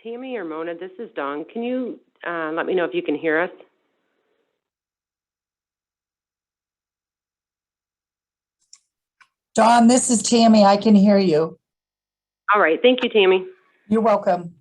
Tammy or Mona, this is Dawn. Can you let me know if you can hear us? Dawn, this is Tammy. I can hear you. All right. Thank you, Tammy. You're welcome.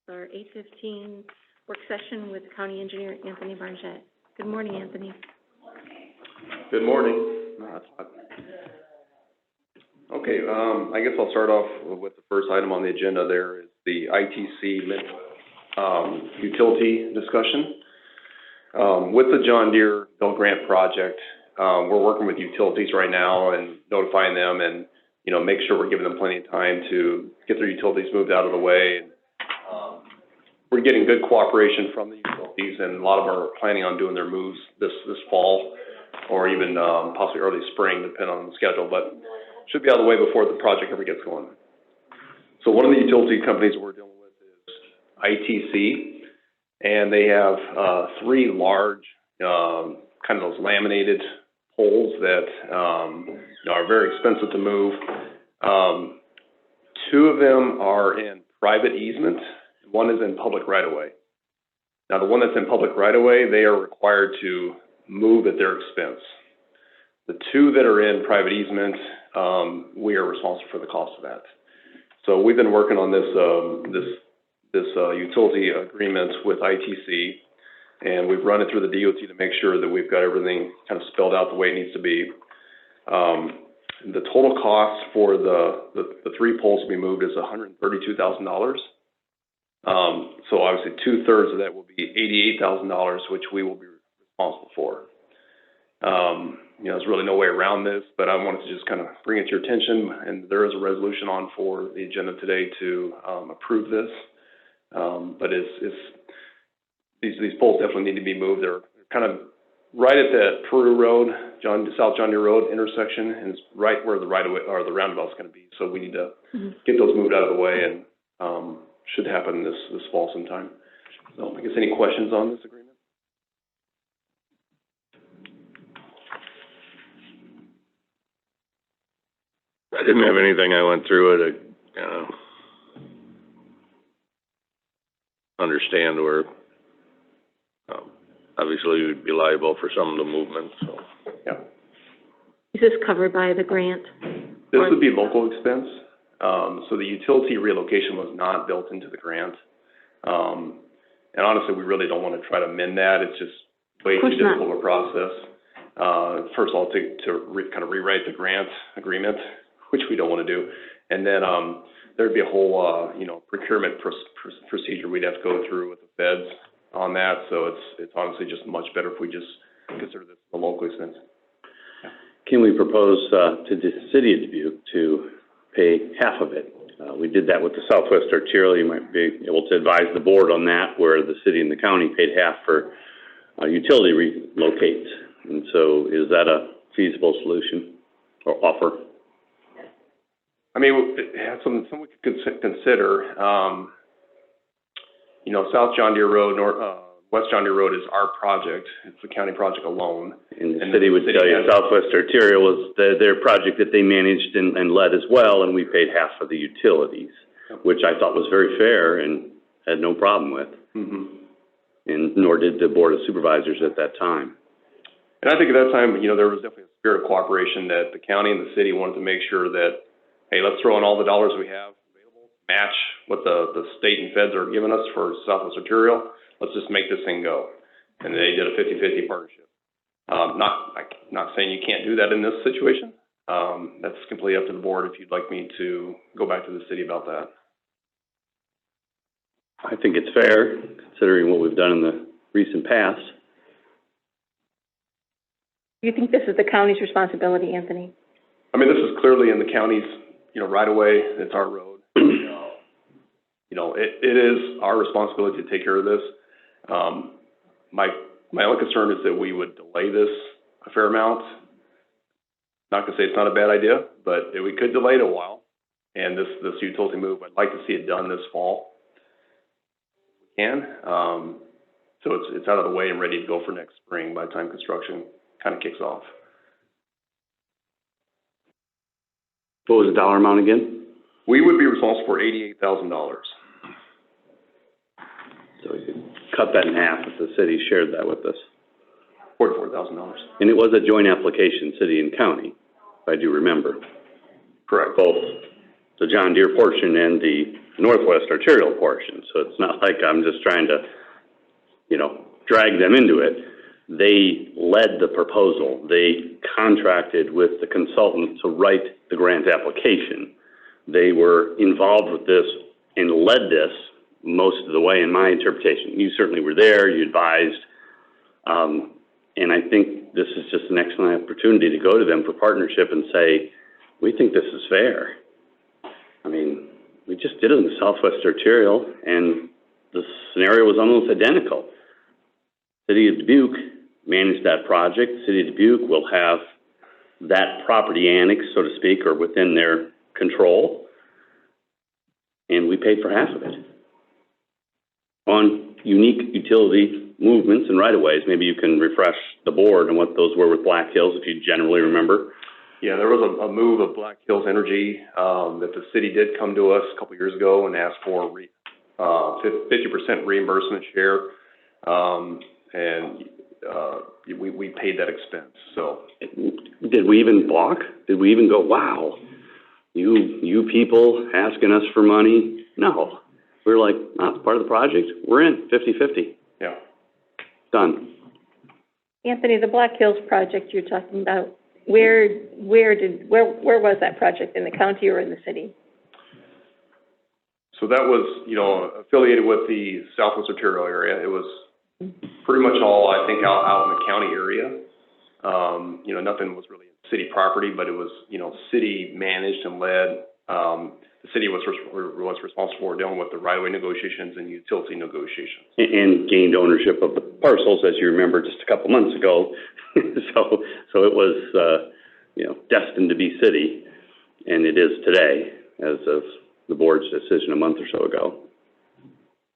Our 8:15 work session with County Engineer Anthony Barnett. Good morning, Anthony. Good morning. Okay, I guess I'll start off with the first item on the agenda. There is the ITC utility discussion. With the John Deere Bill Grant project, we're working with utilities right now and notifying them and, make sure we're giving them plenty of time to get their utilities moved out of the way. We're getting good cooperation from the utilities, and a lot of them are planning on doing their moves this fall or even possibly early spring, depending on the schedule, but should be out of the way before the project ever gets going. So one of the utility companies we're dealing with is ITC, and they have 3 large kind of those laminated poles that are very expensive to move. 2 of them are in private easement. One is in public right-of-way. Now, the one that's in public right-of-way, they are required to move at their expense. The 2 that are in private easement, we are responsible for the cost of that. So we've been working on this utility agreement with ITC, and we've run it through the DOT to make sure that we've got everything kind of spelled out the way it needs to be. The total cost for the 3 poles to be moved is $132,000. So obviously 2/3 of that will be $88,000, which we will be responsible for. There's really no way around this, but I wanted to just kind of bring it to your attention, and there is a resolution on for the agenda today to approve this. But these poles definitely need to be moved. They're kind of right at that Peru Road, South John Deere Road intersection, and it's right where the right-of-way or the roundabout's going to be. So we need to get those moved out of the way, and should happen this fall sometime. So I guess any questions on this agreement? I didn't have anything. I went through it. Understand where obviously you'd be liable for some of the movements. So. Yeah. Is this covered by the grant? This would be local expense. So the utility relocation was not built into the grant. And honestly, we really don't want to try to amend that. It's just way too difficult of a process. First of all, kind of rewrite the grant agreement, which we don't want to do. And then there'd be a whole, procurement procedure we'd have to go through with the feds on that. So it's honestly just much better if we just consider this a local expense. Yeah. Can we propose to the city of Dubuque to pay half of it? We did that with the Southwest Arterial. You might be able to advise the board on that, where the city and the county paid half for utility relocates. And so is that a feasible solution or offer? I mean, something we could consider. South John Deere Road, West John Deere Road is our project. It's the county project alone. And the city would tell you Southwest Arterial was their project that they managed and led as well, and we paid half for the utilities, which I thought was very fair. And had no problem with, Mm-hmm. and nor did the Board of Supervisors at that time. And I think at that time, there was definitely a spirit of cooperation that the county and the city wanted to make sure that, hey, let's throw in all the dollars we have available, match what the state and feds are giving us for Southwest Arterial. Let's just make this thing go. And they did a 50-50 partnership. Not saying you can't do that in this situation. That's completely up to the board if you'd like me to go back to the city about that. I think it's fair, considering what we've done in the recent past. Do you think this is the county's responsibility, Anthony? I mean, this is clearly in the county's, right away. It's our road. It is our responsibility to take care of this. My only concern is that we would delay this a fair amount. Not gonna say it's not a bad idea, but we could delay it a while. And this utility move, I'd like to see it done this fall. We can. So it's out of the way and ready to go for next spring by the time construction kind of kicks off. What was the dollar amount again? We would be responsible for $88,000. So we could cut that in half if the city shared that with us. $44,000. And it was a joint application, city and county, if I do remember. Correct. Both the John Deere portion and the Northwest Arterial portion. So it's not like I'm just trying to, drag them into it. They led the proposal. They contracted with the consultant to write the grant application. They were involved with this and led this most of the way in my interpretation. You certainly were there, you advised, and I think this is just an excellent opportunity to go to them for partnership and say, we think this is fair. I mean, we just did it in the Southwest Arterial, and the scenario was almost identical. City of Dubuque managed that project. The City of Dubuque will have that property annexed, so to speak, or within their control, and we paid for half of it. On unique utility movements and right-of-ways, maybe you can refresh the board on what those were with Black Hills, if you generally remember. Yeah, there was a move of Black Hills Energy, that the city did come to us a couple years ago and asked for 50% reimbursement share. We paid that expense, so. Did we even balk? Did we even go, wow, you people asking us for money? No. We were like, oh, it's part of the project. We're in 50-50. Yeah. Done. Anthony, the Black Hills project you're talking about, where was that project, in the county or in the city? So that was, affiliated with the Southwest Arterial area. It was pretty much all, I think, out in the county area. Nothing was really city property, but it was, city managed and led. The city was responsible for dealing with the right-of-way negotiations and utility negotiations. And gained ownership of the parcels, as you remember, just a couple months ago. So it was, destined to be city, and it is today, as of the board's decision a month or so ago.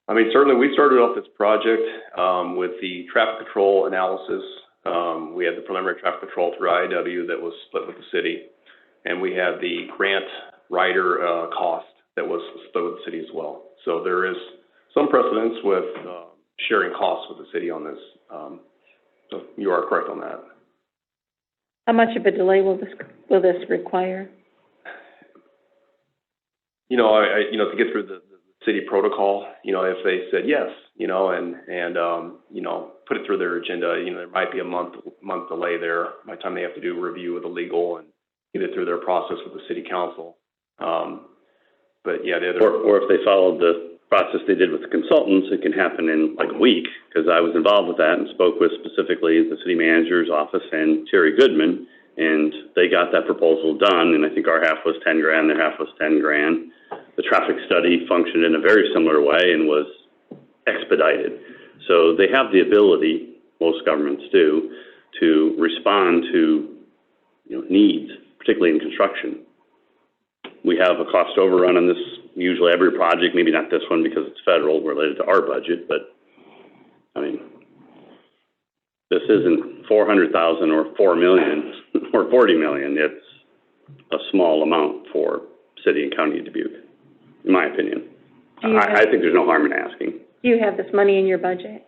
I mean, certainly we started off this project with the traffic control analysis. We had the preliminary traffic control through IIW that was split with the city, and we had the grant writer cost that was split with the city as well. So there is some precedence with sharing costs with the city on this. So you are correct on that. How much of a delay will this require? To get through the city protocol, if they said yes, and put it through their agenda, there might be a month delay there by the time they have to do a review of the legal and get it through their process with the city council. But yeah, or if they followed the process they did with the consultants, it can happen in like a week, because I was involved with that and spoke with specifically the city manager's office and Terry Goodman, and they got that proposal done, and I think our half was $10,000, their half was $10,000. The traffic study functioned in a very similar way and was expedited. So they have the ability, most governments do, to respond to needs, particularly in construction. We have a cost overrun on this, usually every project, maybe not this one because it's federal related to our budget, but I mean, this isn't 400,000 or 4 million or 40 million. It's a small amount for city and county of Dubuque, in my opinion. Do you I think there's no harm in asking. Do you have this money in your budget?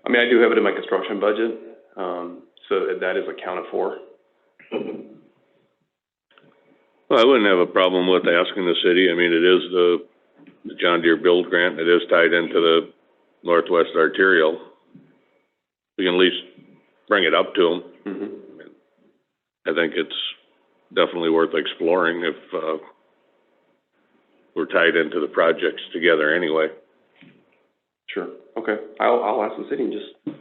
I mean, I do have it in my construction budget, so that is accounted for. Well, I wouldn't have a problem with asking the city. I mean, it is the John Deere build grant. It is tied into the Northwest Arterial. We can at least bring it up to them. Mm-hmm. I think it's definitely worth exploring if, we're tied into the projects together anyway. Sure, okay. I'll ask the city and just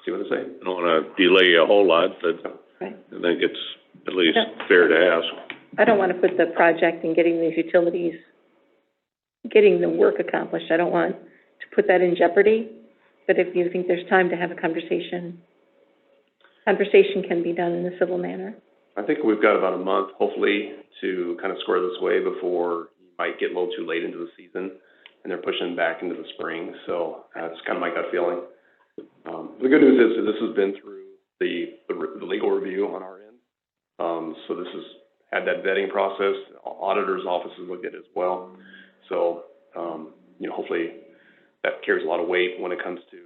see what they say. I don't wanna delay a whole lot, but Right. I think it's at least Yeah. fair to ask. I don't want to put the project in getting these utilities, getting the work accomplished. I don't want to put that in jeopardy. But if you think there's time to have a conversation can be done in a civil manner. I think we've got about a month, hopefully, to kind of square this away before you might get a little too late into the season, and they're pushing back into the spring, so that's kind of my gut feeling. The good news is that this has been through the legal review on our end, so this has had that vetting process, auditor's office has looked at it as well, so, hopefully that carries a lot of weight when it comes to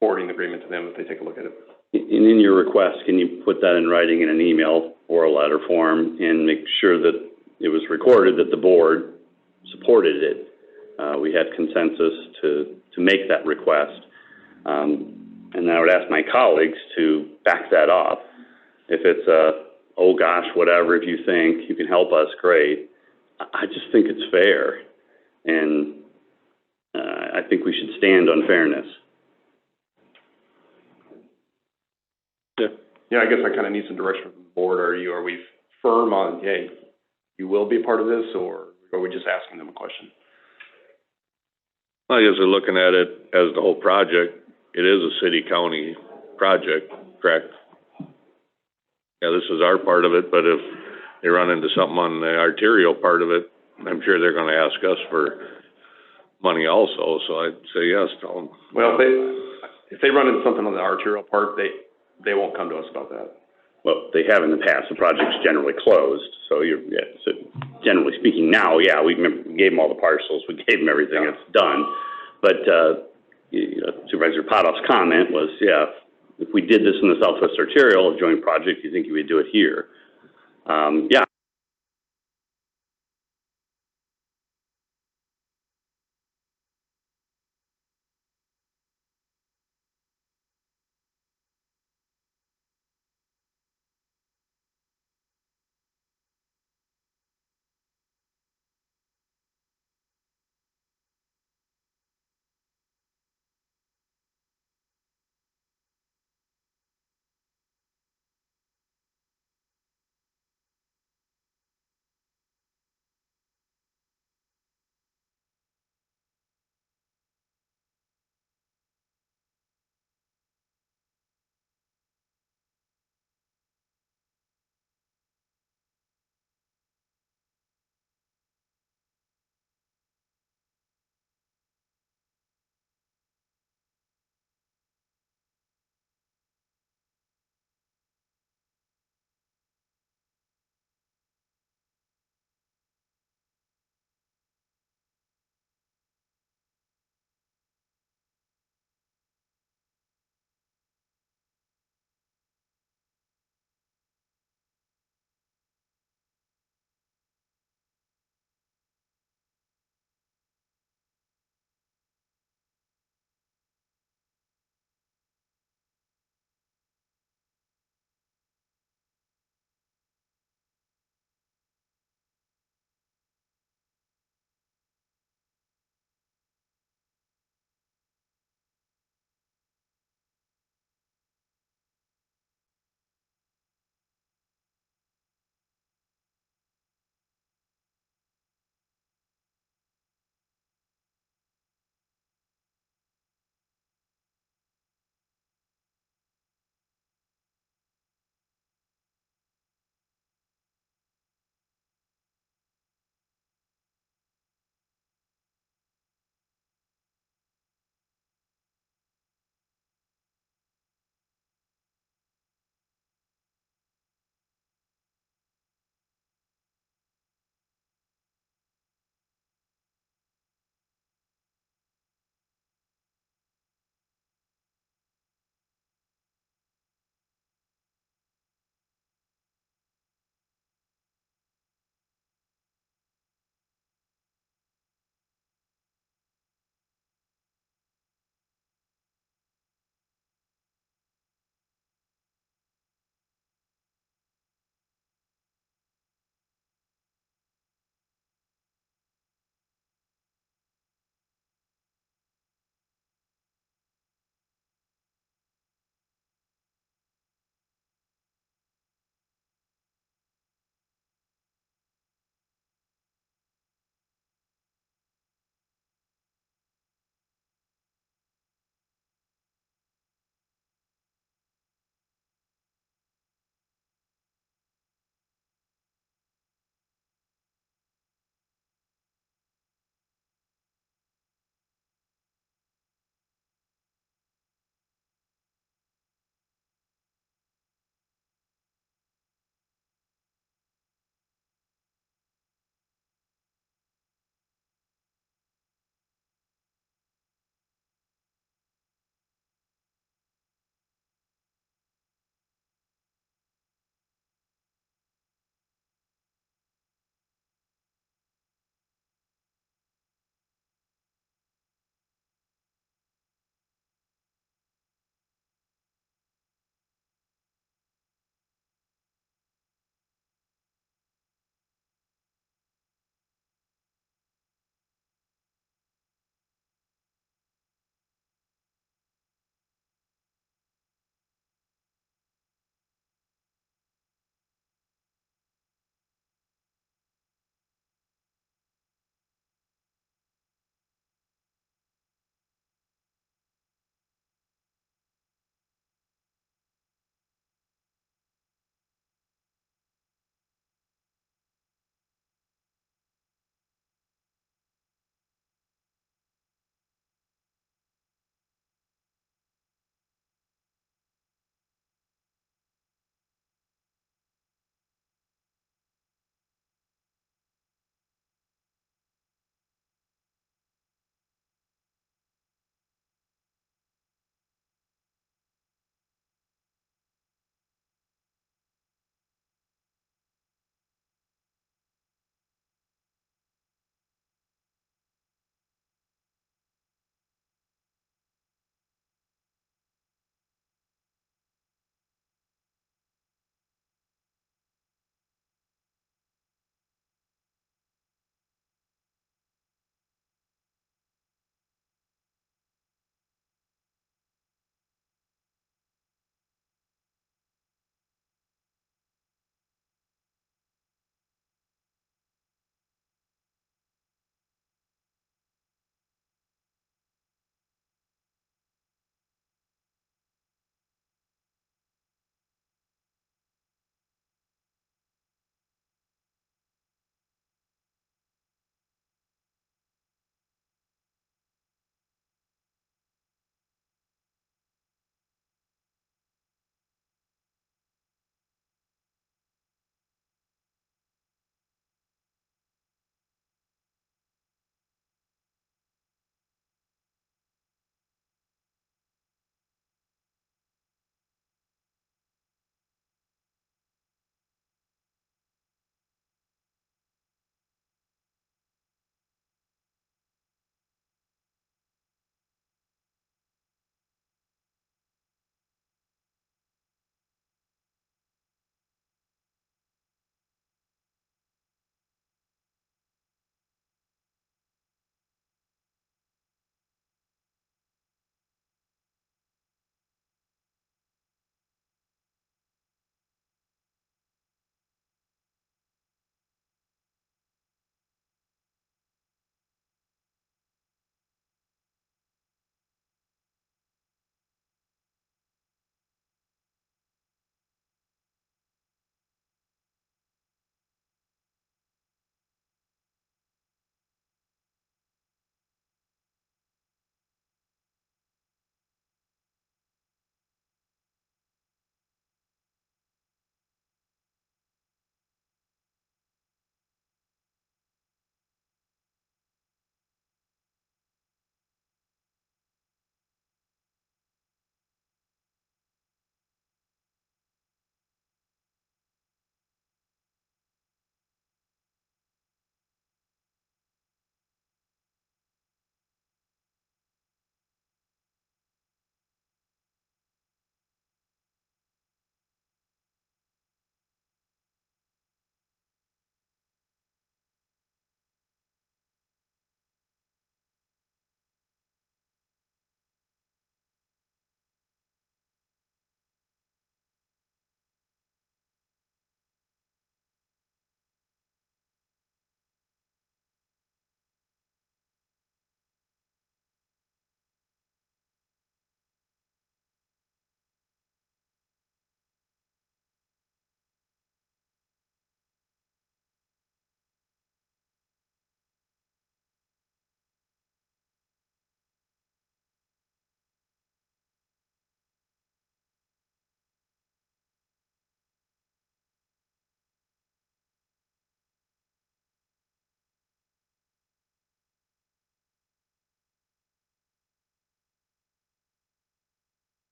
forwarding the agreement to them if they take a look at it. And in your request, can you put that in writing in an email or a letter form and make sure that it was recorded that the board supported it? We had consensus to make that request. And then I would ask my colleagues to back that up. If it's oh gosh, whatever, if you think you can help us, great. I just think it's fair. And I think we should stand on fairness. Yeah, I guess I kind of need some direction from the board. Are we firm on, hey, you will be a part of this, or are we just asking them a question? I guess we're looking at it as the whole project. It is a city-county project, correct? Yeah, this is our part of it, but if they run into something on the arterial part of it, I'm sure they're gonna ask us for money also, so I'd say yes, tell them. Well, if they run into something on the arterial part, they won't come to us about that. Well, they have in the past. The project's generally closed, so so generally speaking now, yeah, we gave them all the parcels, we gave them everything, it's done. But, Supervisor Potoff's comment was, yeah, if we did this in the Southwest Arterial, a joint project, you think you would do it here? Yeah,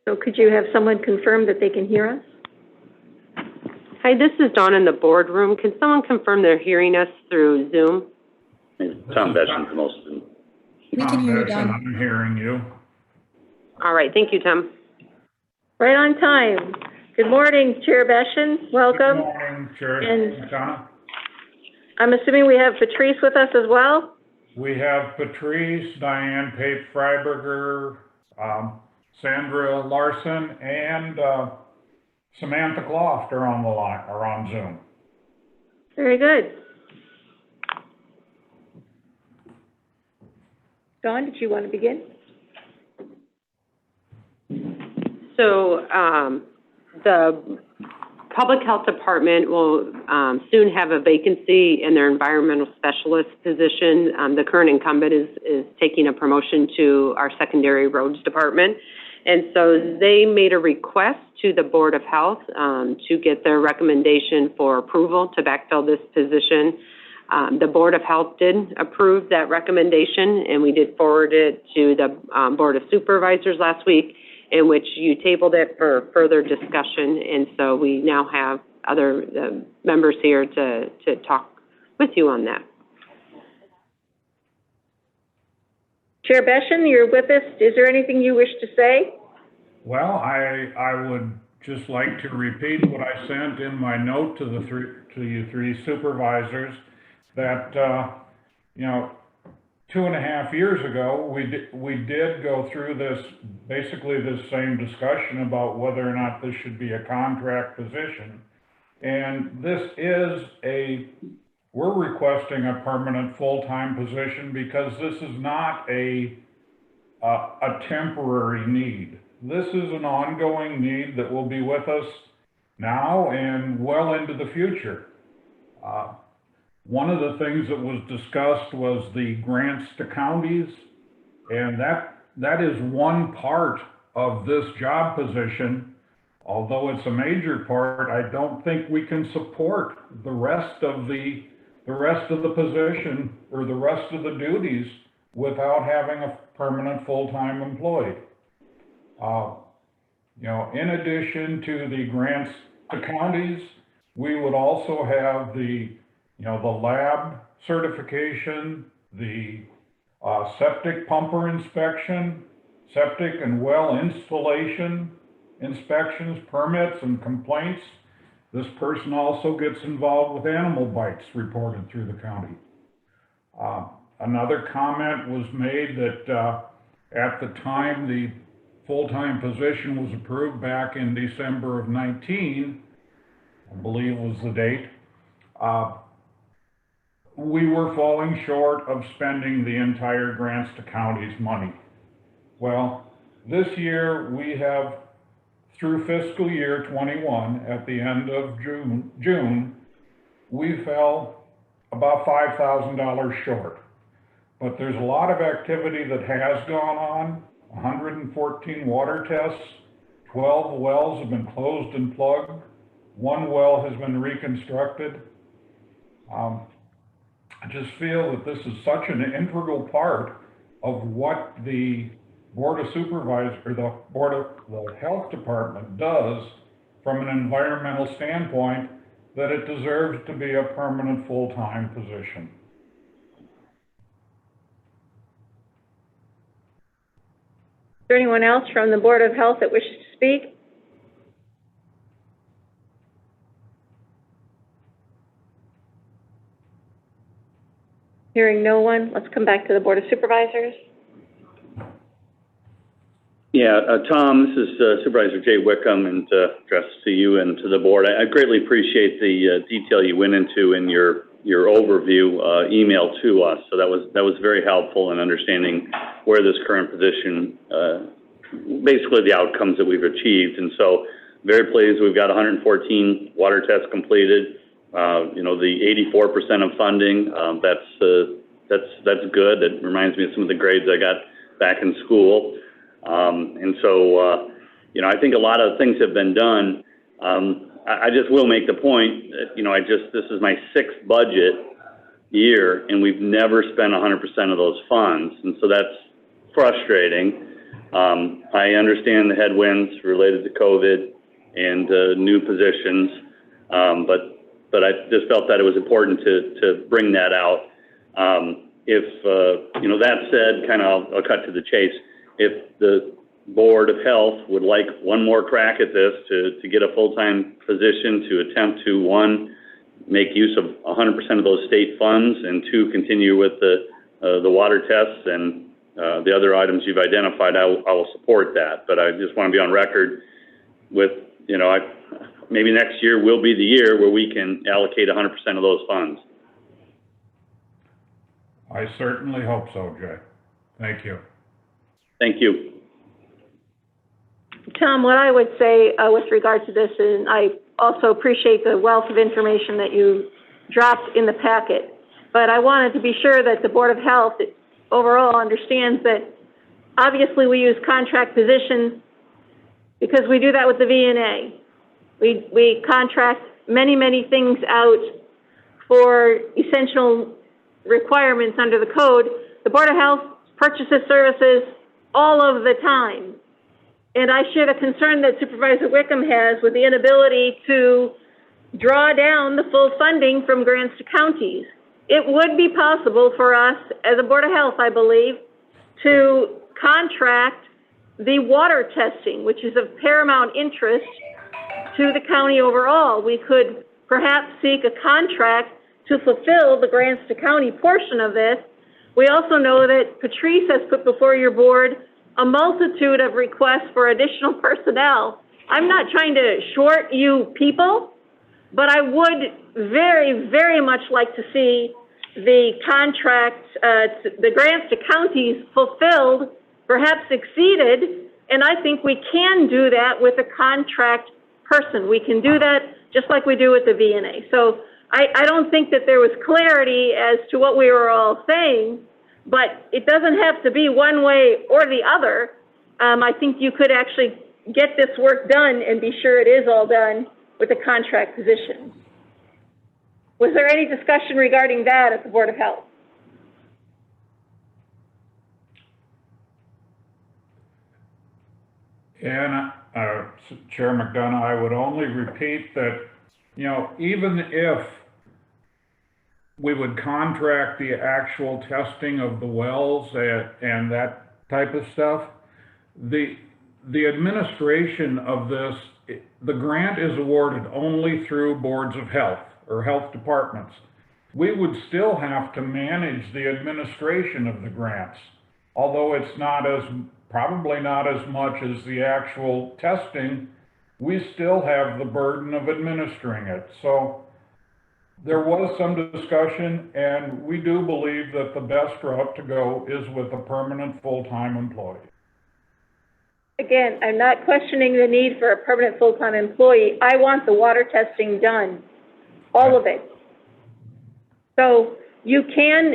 So could you have someone confirm that they can hear us? Hi, this is Dawn in the boardroom. Can someone confirm they're hearing us through Zoom? Maybe Tom Besham can also. We can hear you, Tom Besham, Don. I'm hearing you. All right, thank you, Tim. Right on time. Good morning, Chair Beshan. Welcome. Good morning, Chair And- McDonough. I'm assuming we have Patrice with us as well? We have Patrice, Diane Pape Freiberger, Sandra Larson, and Samantha Kloft are on the line, are on Zoom. Very good. Dawn, did you want to begin? So, the Public Health Department will, soon have a vacancy in their environmental specialist position. The current incumbent is taking a promotion to our secondary roads department. And so they made a request to the Board of Health, to get their recommendation for approval to backfill this position. The Board of Health did approve that recommendation, and we did forward it to the, Board of Supervisors last week, in which you tabled it for further discussion, and so we now have other members here to talk with you on that. Chair Beshan, you're with us. Is there anything you wish to say? Well, I would just like to repeat what I sent in my note to you three supervisors, that, 2.5 years ago, we did go through this, basically this same discussion about whether or not this should be a contract position. And this is we're requesting a permanent full-time position because this is not a temporary need. This is an ongoing need that will be with us now and well into the future. One of the things that was discussed was the grants to counties, and that is one part of this job position. Although it's a major part, I don't think we can support the rest of the position or the rest of the duties without having a permanent full-time employee. In addition to the grants to counties, we would also have the lab certification, the septic pumper inspection, septic and well installation inspections, permits, and complaints. This person also gets involved with animal bites reported through the county. Another comment was made that at the time the full-time position was approved back in December of 19, I believe was the date, we were falling short of spending the entire grants to counties money. Well, this year we have, through fiscal year 21, at the end of June, we fell about $5,000 short. But there's a lot of activity that has gone on. 114 water tests, 12 wells have been closed and plugged, 1 well has been reconstructed. I just feel that this is such an integral part of what the Board of Supervisors, or the Health Department does from an environmental standpoint, that it deserves to be a permanent full-time position. Is there anyone else from the Board of Health that wishes to speak? Hearing no one, let's come back to the Board of Supervisors. Yeah, Tom, this is Supervisor Jay Wickham, and address to you and to the board. I greatly appreciate the detail you went into in your overview email to us. So that was very helpful in understanding where this current position, basically the outcomes that we've achieved. And so very pleased we've got 114 water tests completed. The 84% of funding, that's good. That reminds me of some of the grades I got back in school. And so, I think a lot of things have been done. I just will make the point that, this is my 6th budget year, and we've never spent 100% of those funds. And so that's frustrating. I understand the headwinds related to COVID and new positions, but I just felt that it was important to bring that out. That said, kind of, I'll cut to the chase. If the Board of Health would like one more crack at this to get a full-time position to attempt to, one, make use of 100% of those state funds, and two, continue with the water tests and the other items you've identified, I will support that. But I just want to be on record with, maybe next year will be the year where we can allocate 100% of those funds. I certainly hope so, Jay. Thank you. Thank you. Tom, what I would say with regard to this, and I also appreciate the wealth of information that you dropped in the packet, but I wanted to be sure that the Board of Health overall understands that obviously we use contract positions because we do that with the VNA. We contract many, many things out for essential requirements under the code. The Board of Health purchases services all of the time. And I share the concern that Supervisor Wickham has with the inability to draw down the full funding from grants to counties. It would be possible for us, as a Board of Health, I believe, to contract the water testing, which is of paramount interest to the county overall. We could perhaps seek a contract to fulfill the grants to county portion of this. We also know that Patrice has put before your board a multitude of requests for additional personnel. I'm not trying to short you people, but I would very, very much like to see the contract, the grants to counties fulfilled, perhaps exceeded, and I think we can do that with a contract person. We can do that just like we do with the VNA. So I don't think that there was clarity as to what we were all saying, but it doesn't have to be one way or the other. I think you could actually get this work done and be sure it is all done with a contract position. Was there any discussion regarding that at the Board of Health? And Chair McDonough, I would only repeat that, even if we would contract the actual testing of the wells and that type of stuff, the administration of this, the grant is awarded only through boards of health or health departments. We would still have to manage the administration of the grants, although it's probably not as much as the actual testing. We still have the burden of administering it. So there was some discussion, and we do believe that the best route to go is with a permanent full-time employee. Again, I'm not questioning the need for a permanent full-time employee. I want the water testing done, all of it. So you can,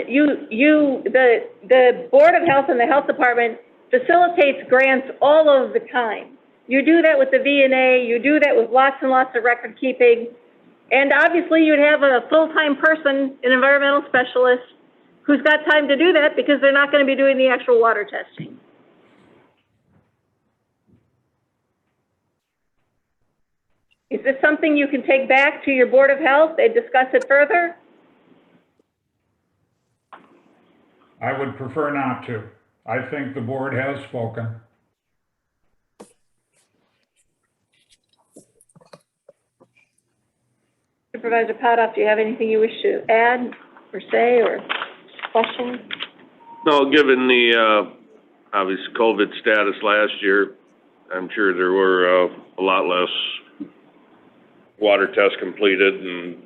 the Board of Health and the Health Department facilitates grants all of the time. You do that with the VNA, you do that with lots and lots of record keeping, and obviously you'd have a full-time person, an environmental specialist, who's got time to do that because they're not going to be doing the actual water testing. Is this something you can take back to your Board of Health and discuss it further? I would prefer not to. I think the board has spoken. Supervisor Potoff, do you have anything you wish to add or say or question? No, given the obvious COVID status last year, I'm sure there were a lot less water tests completed, and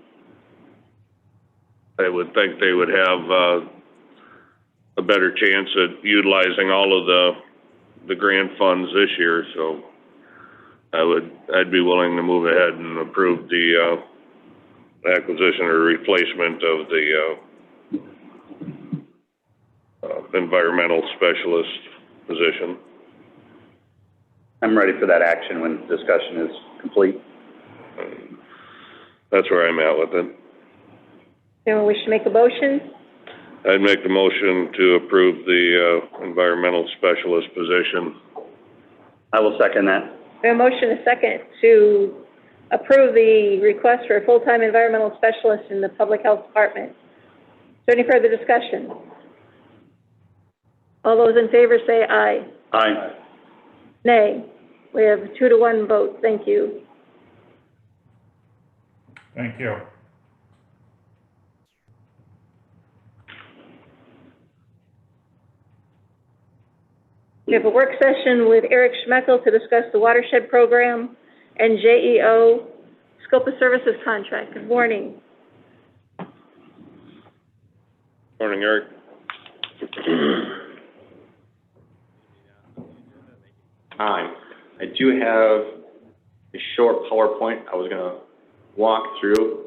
I would think they would have a better chance at utilizing all of the grant funds this year. So I'd be willing to move ahead and approve the acquisition or replacement of the environmental specialist position. I'm ready for that action when discussion is complete. That's where I'm at with it. Anyone wish to make a motion? I'd make the motion to approve the environmental specialist position I will second that. We have a motion and a second to approve the request for a full-time environmental specialist in the Public Health Department. Is there any further discussion? All those in favor say aye. Aye. Nay. We have a 2-to-1 vote. Thank you. Thank you. We have a work session with Eric Schmeckel to discuss the Watershed program and JEO scope of services contract. Good morning. Morning, Eric. Hi, I do have a short PowerPoint I was gonna walk through.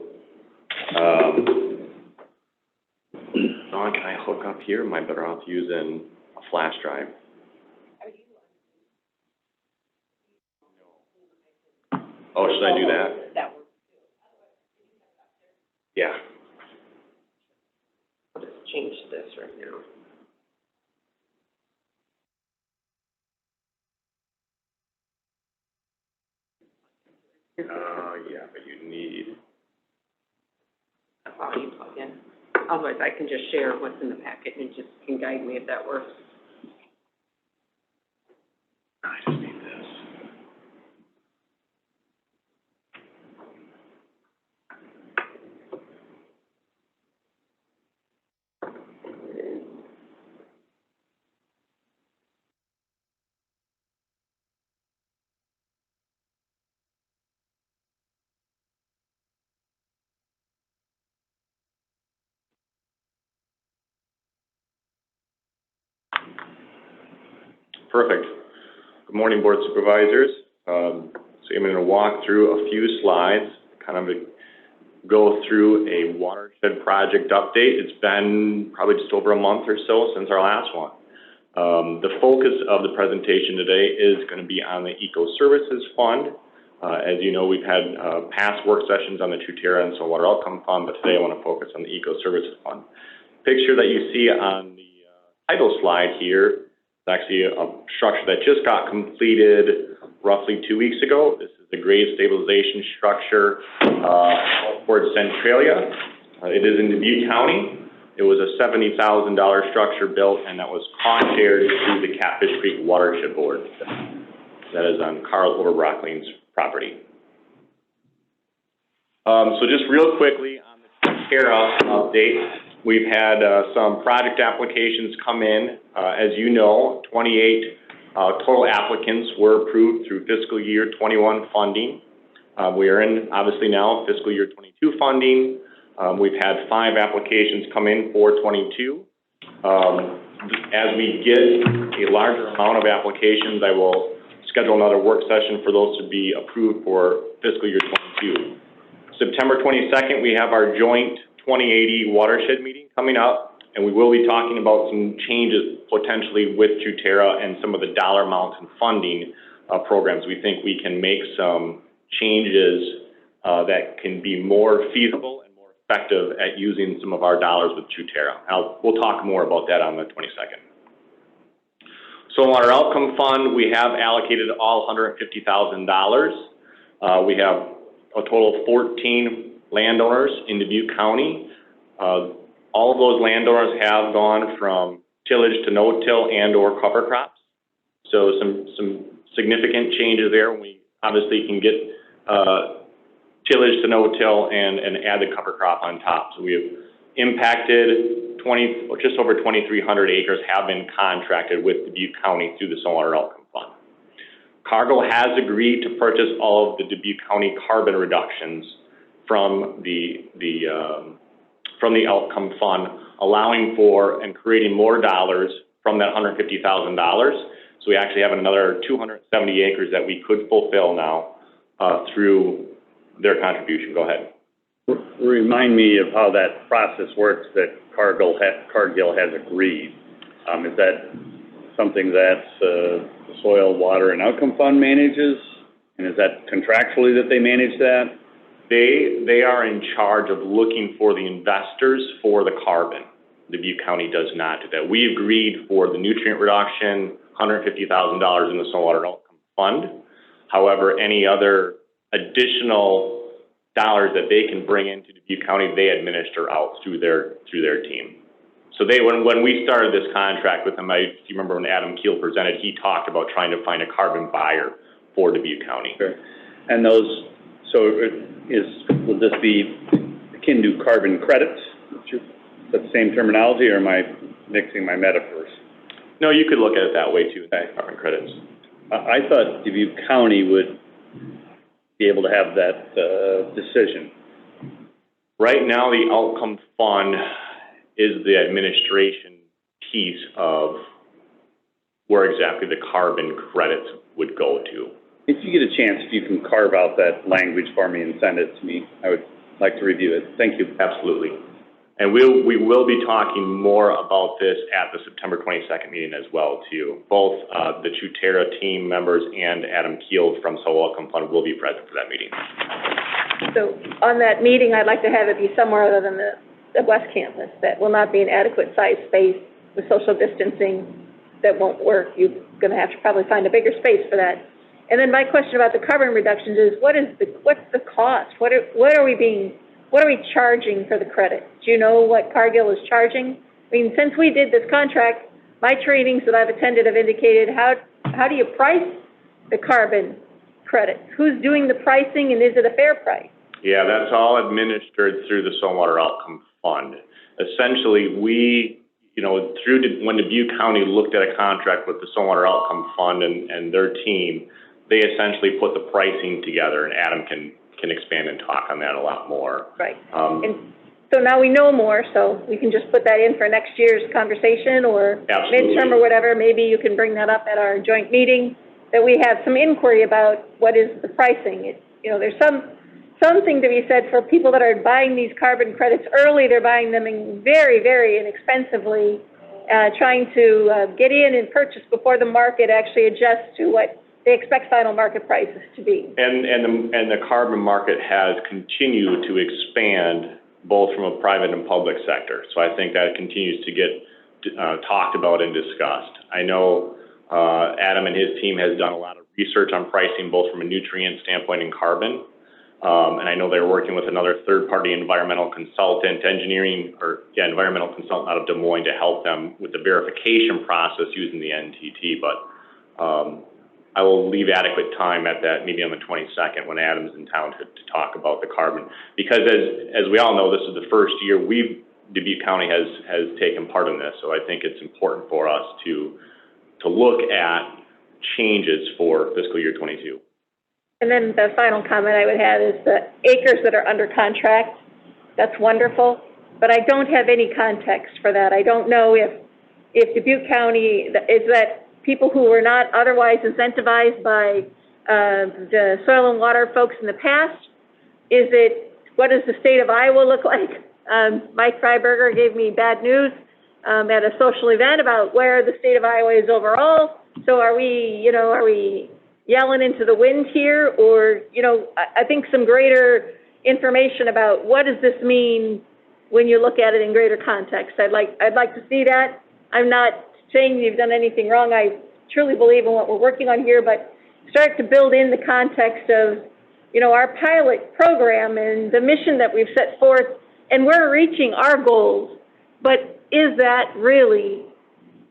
Dawn, can I hook up here? Am I better off using a flash drive? Oh, should I do that? Yeah. I'll just change this right now. Yeah, but you need. How you plug in. Otherwise, I can just share what's in the packet and it just can guide me if that works. I just need this. Perfect. Good morning, Board Supervisors. So I'm going to walk through a few slides, kind of go through a watershed project update. It's been probably just over a month or so since our last one. The focus of the presentation today is going to be on the Ecoservices Fund. As you know, we've had past work sessions on the Truterra and Saltwater Outcome Fund, but today I want to focus on the Ecoservices Fund. Picture that you see on the title slide here. It's actually a structure that just got completed roughly 2 weeks ago. This is the grade stabilization structure towards Centralia. It is in Dubuque County. It was a $70,000 structure built, and that was cost shared through the Catfish Creek Watershed Board. That is on Carl Overbrockling's property. So just real quickly on the Truterra update. We've had some project applications come in. As you know, 28 total applicants were approved through fiscal year 21 funding. We are in, obviously, now fiscal year 22 funding. We've had 5 applications come in for 22. As we get a larger amount of applications, I will schedule another work session for those to be approved for fiscal year 22. September 22nd, we have our joint 2080 watershed meeting coming up, and we will be talking about some changes potentially with Truterra and some of the dollar amounts and funding programs. We think we can make some changes that can be more feasible and more effective at using some of our dollars with Truterra. We'll talk more about that on the 22nd. So on our outcome fund, we have allocated all $150,000. We have a total of 14 landowners in Dubuque County. All of those landowners have gone from tillage to no-till and or cover crops. So some significant changes there. We obviously can get tillage to no-till and add the cover crop on top. So we have impacted just over 2,300 acres have been contracted with Dubuque County through the Saltwater Outcome Fund. Cargill has agreed to purchase all of the Dubuque County carbon reductions from the Outcome Fund, allowing for and creating more dollars from that $150,000. So we actually have another 270 acres that we could fulfill now through their contribution. Go ahead. Remind me of how that process works that Cargill has agreed. Is that something that the Soil, Water, and Outcome Fund manages? And is that contractually that they manage that? They are in charge of looking for the investors for the carbon. Dubuque County does not do that. We agreed for the nutrient reduction, $150,000 in the Saltwater Outcome fund. However, any other additional dollars that they can bring into Dubuque County, they administer out through their team. So when we started this contract with them, if you remember when Adam Keel presented, he talked about trying to find a carbon buyer for Dubuque County. Sure. And those, so would this be akin to carbon credits? Is that the same terminology, or am I mixing my metaphors? No, you could look at it that way too, carbon credits. I thought Dubuque County would be able to have that decision. Right now, the outcome fund is the administration piece of where exactly the carbon credits would go to. If you get a chance, if you can carve out that language for me and send it to me, I would like to review it. Thank you. Absolutely. And we will be talking more about this at the September 22nd meeting as well, too. Both the Chutera team members and Adam Keel from So Welcome Fund will be present for that meeting. So on that meeting, I'd like to have it be somewhere other than the West Campus. That will not be an adequate size space with social distancing. That won't work. You're going to have to probably find a bigger space for that. And then my question about the carbon reductions is, what's the cost? What are we charging for the credit? Do you know what Cargill is charging? I mean, since we did this contract, my trainings that I've attended have indicated how do you price the carbon credits? Who's doing the pricing, and is it a fair price? Yeah, that's all administered through the Stormwater Outcome Fund. Essentially, when Dubuque County looked at a contract with the Stormwater Outcome Fund and their team, they essentially put the pricing together, and Adam can expand and talk on that a lot more. Right. And so now we know more, so we can just put that in for next year's conversation or midterm or whatever. Maybe you can bring that up at our joint meeting, that we have some inquiry about what is the pricing. There's something to be said for people that are buying these carbon credits early. They're buying them very, very inexpensively, trying to get in and purchase before the market actually adjusts to what they expect final market prices to be. And the carbon market has continued to expand both from a private and public sector. So I think that continues to get talked about and discussed. I know Adam and his team has done a lot of research on pricing, both from a nutrient standpoint and carbon. And I know they're working with another third-party environmental consultant, environmental consultant out of Des Moines to help them with the verification process using the NTT. But I will leave adequate time at that meeting on the 22nd when Adam's in town to talk about the carbon. Because as we all know, this is the first year Dubuque County has taken part in this. So I think it's important for us to look at changes for fiscal year 22. And then the final comment I would have is the acres that are under contract. That's wonderful, but I don't have any context for that. I don't know if Dubuque County, is that people who were not otherwise incentivized by the soil and water folks in the past? What does the state of Iowa look like? Mike Freiberger gave me bad news at a social event about where the state of Iowa is overall. So are we yelling into the wind here? Or, I think some greater information about what does this mean when you look at it in greater context. I'd like to see that. I'm not saying you've done anything wrong. I truly believe in what we're working on here, but start to build in the context of, our pilot program and the mission that we've set forth, and we're reaching our goals. But is that really,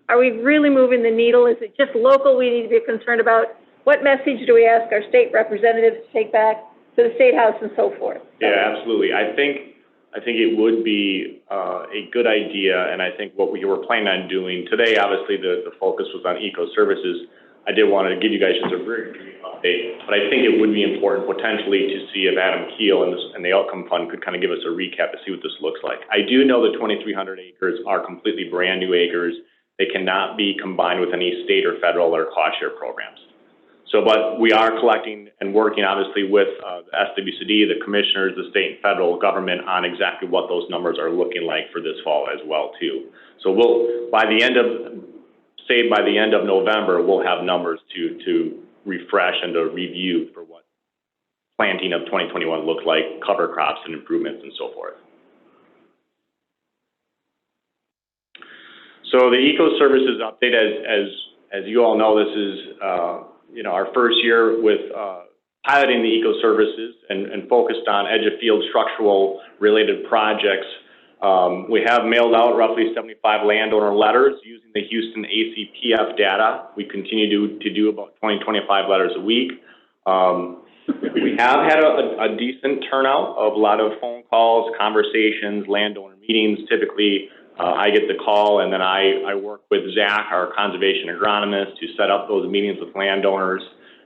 are we really moving the needle? Is it just local we need to be concerned about? What message do we ask our state representatives to take back to the State House and so forth? Yeah, absolutely. I think it would be a good idea, and I think what we were planning on doing today, obviously the focus was on Ecoservices. I did want to give you guys just a very brief update, but I think it would be important potentially to see if Adam Keel and the Outcome Fund could kind of give us a recap to see what this looks like. I do know that 2,300 acres are completely brand new acres. They cannot be combined with any state or federal or cost share programs. So, but we are collecting and working obviously with the SWCD, the commissioners, the state and federal government on exactly what those numbers are looking like for this fall as well too. So by the end of November, we'll have numbers to refresh and to review for what planting of 2021 looked like, cover crops and improvements and so forth. So the Ecoservices update, as you all know, this is our first year with, piloting the Ecoservices and focused on edge of field structural related projects. We have mailed out roughly 75 landowner letters using the Houston ACPF data. We continue to do about 20-25 letters a week. We have had a decent turnout of a lot of phone calls, conversations, landowner meetings. Typically, I get the call and then I work with Zach, our conservation agronomist, to set up those meetings with landowners.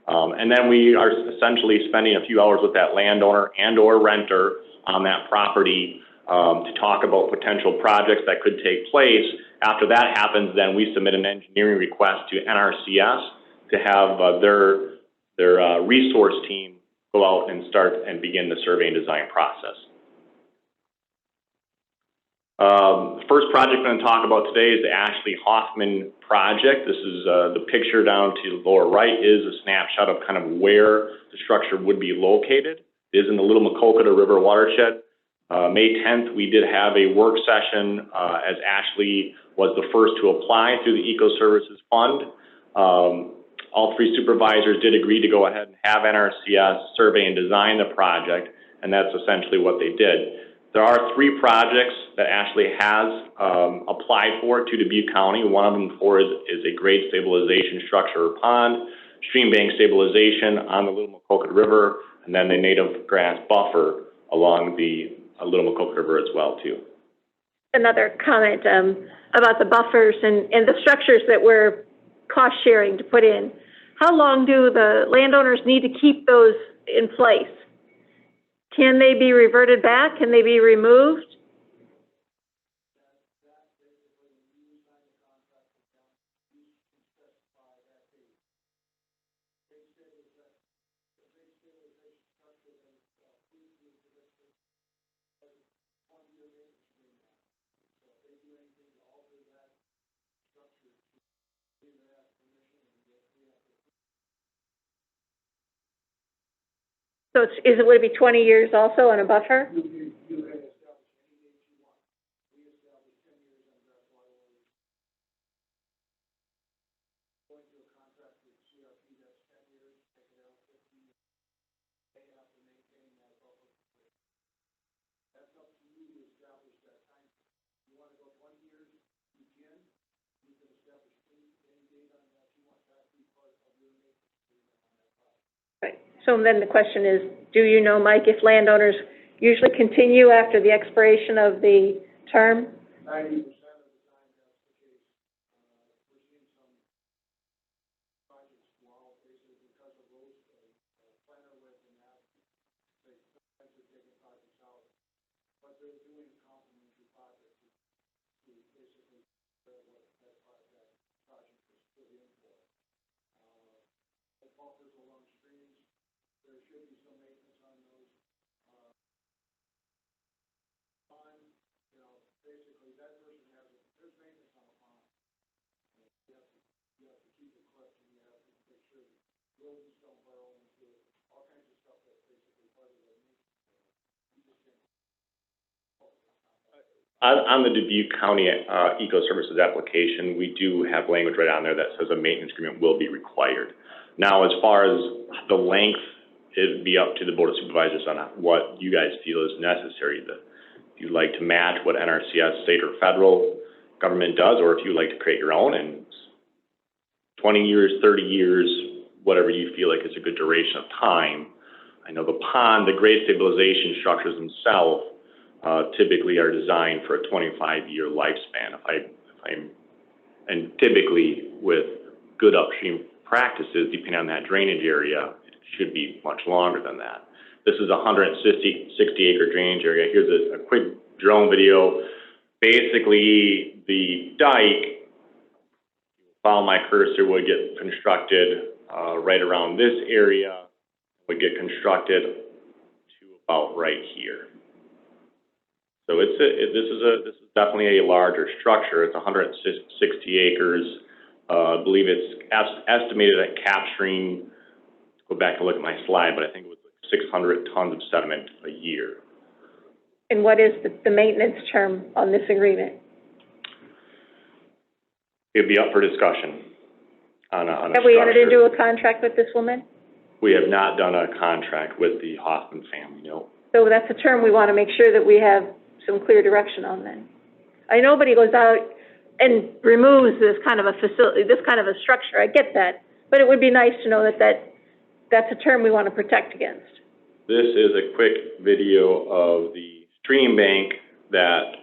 And then we are essentially spending a few hours with that landowner and or renter on that property to talk about potential projects that could take place. After that happens, then we submit an engineering request to NRCS to have their resource team go out and start and begin the survey and design process. The first project I'm going to talk about today is the Ashley Hoffman project. This is the picture down to the lower right is a snapshot of kind of where the structure would be located. It is in the Little Macocata River watershed. May 10th, we did have a work session as Ashley was the first to apply through the Ecoservices Fund. All three supervisors did agree to go ahead and have NRCS survey and design the project, and that's essentially what they did. There are three projects that Ashley has applied for to Dubuque County. One of them is a grade stabilization structure or pond, stream bank stabilization on the Little Macocata River, and then the native grass buffer along the Little Macocata River as well too. Another comment about the buffers and the structures that we're cost sharing to put in. How long do the landowners need to keep those in place? Can they be reverted back? Can they be removed? So would it be 20 years also on a buffer? Right. So then the question is, do you know, Mike, if landowners usually continue after the expiration of the term? 90% of the time that's the case. We're seeing some projects well, basically because of those planner with and that, they sometimes are taking projects out, but they're doing complementary projects to basically what that project was put in for. The buffers along streams, there should be some maintenance on those. Basically, that person there's maintenance on a pond. You have to keep it clipped, and you have to make sure rodents don't burrow into it, all kinds of stuff that's basically part of the maintenance. On the Dubuque County Ecoservices application, we do have language right on there that says a maintenance agreement will be required. Now, as far as the length, it'd be up to the Board of Supervisors on what you guys feel is necessary. If you'd like to match what NRCS, state or federal government does, or if you'd like to create your own, and 20 years, 30 years, whatever you feel like is a good duration of time. I know the grade stabilization structures themselves typically are designed for a 25-year lifespan. And typically with good upstream practices, depending on that drainage area, it should be much longer than that. This is a 160-acre drainage area. Here's a quick drone video. Basically, the dike, follow my cursor, would get constructed right around this area, would get constructed to about right here. So this is definitely a larger structure. It's 160 acres. I believe it's estimated at capturing, go back and look at my slide, but I think it was 600 tons of sediment a year. And what is the maintenance term on this agreement? It'd be up for discussion. on a Have we entered structure. into a contract with this woman? We have not done a contract with the Hoffman family, no. So that's a term we want to make sure that we have some clear direction on then. I know nobody goes out and removes this kind of a facility, this kind of a structure, I get that. But it would be nice to know that that's a term we want to protect against. This is a quick video of the stream bank that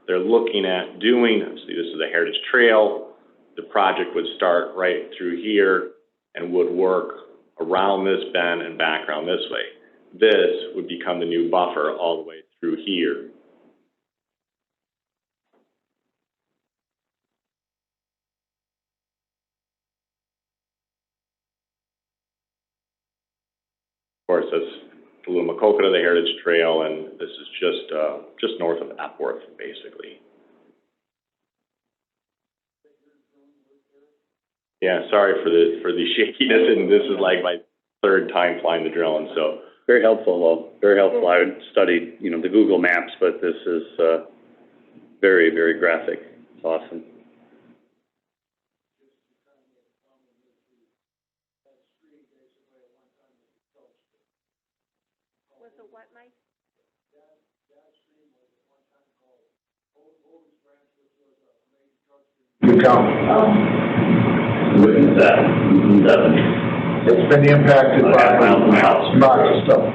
they're looking at doing. See, this is the Heritage Trail. The project would start right through here and would work around this bend and back around this way. This would become the new buffer all the way through here. Of course, that's the little Macokota, the Heritage Trail, and this is just north of Epworth, basically. Yeah, sorry for the shakiness, and this is like my third time flying the drone, so. Very helpful, though, very helpful. I would study, you know, the Google Maps, but this is, very, very graphic. It's awesome. Was the what, Mike? Look at that. It's been impacted by lots of stuff.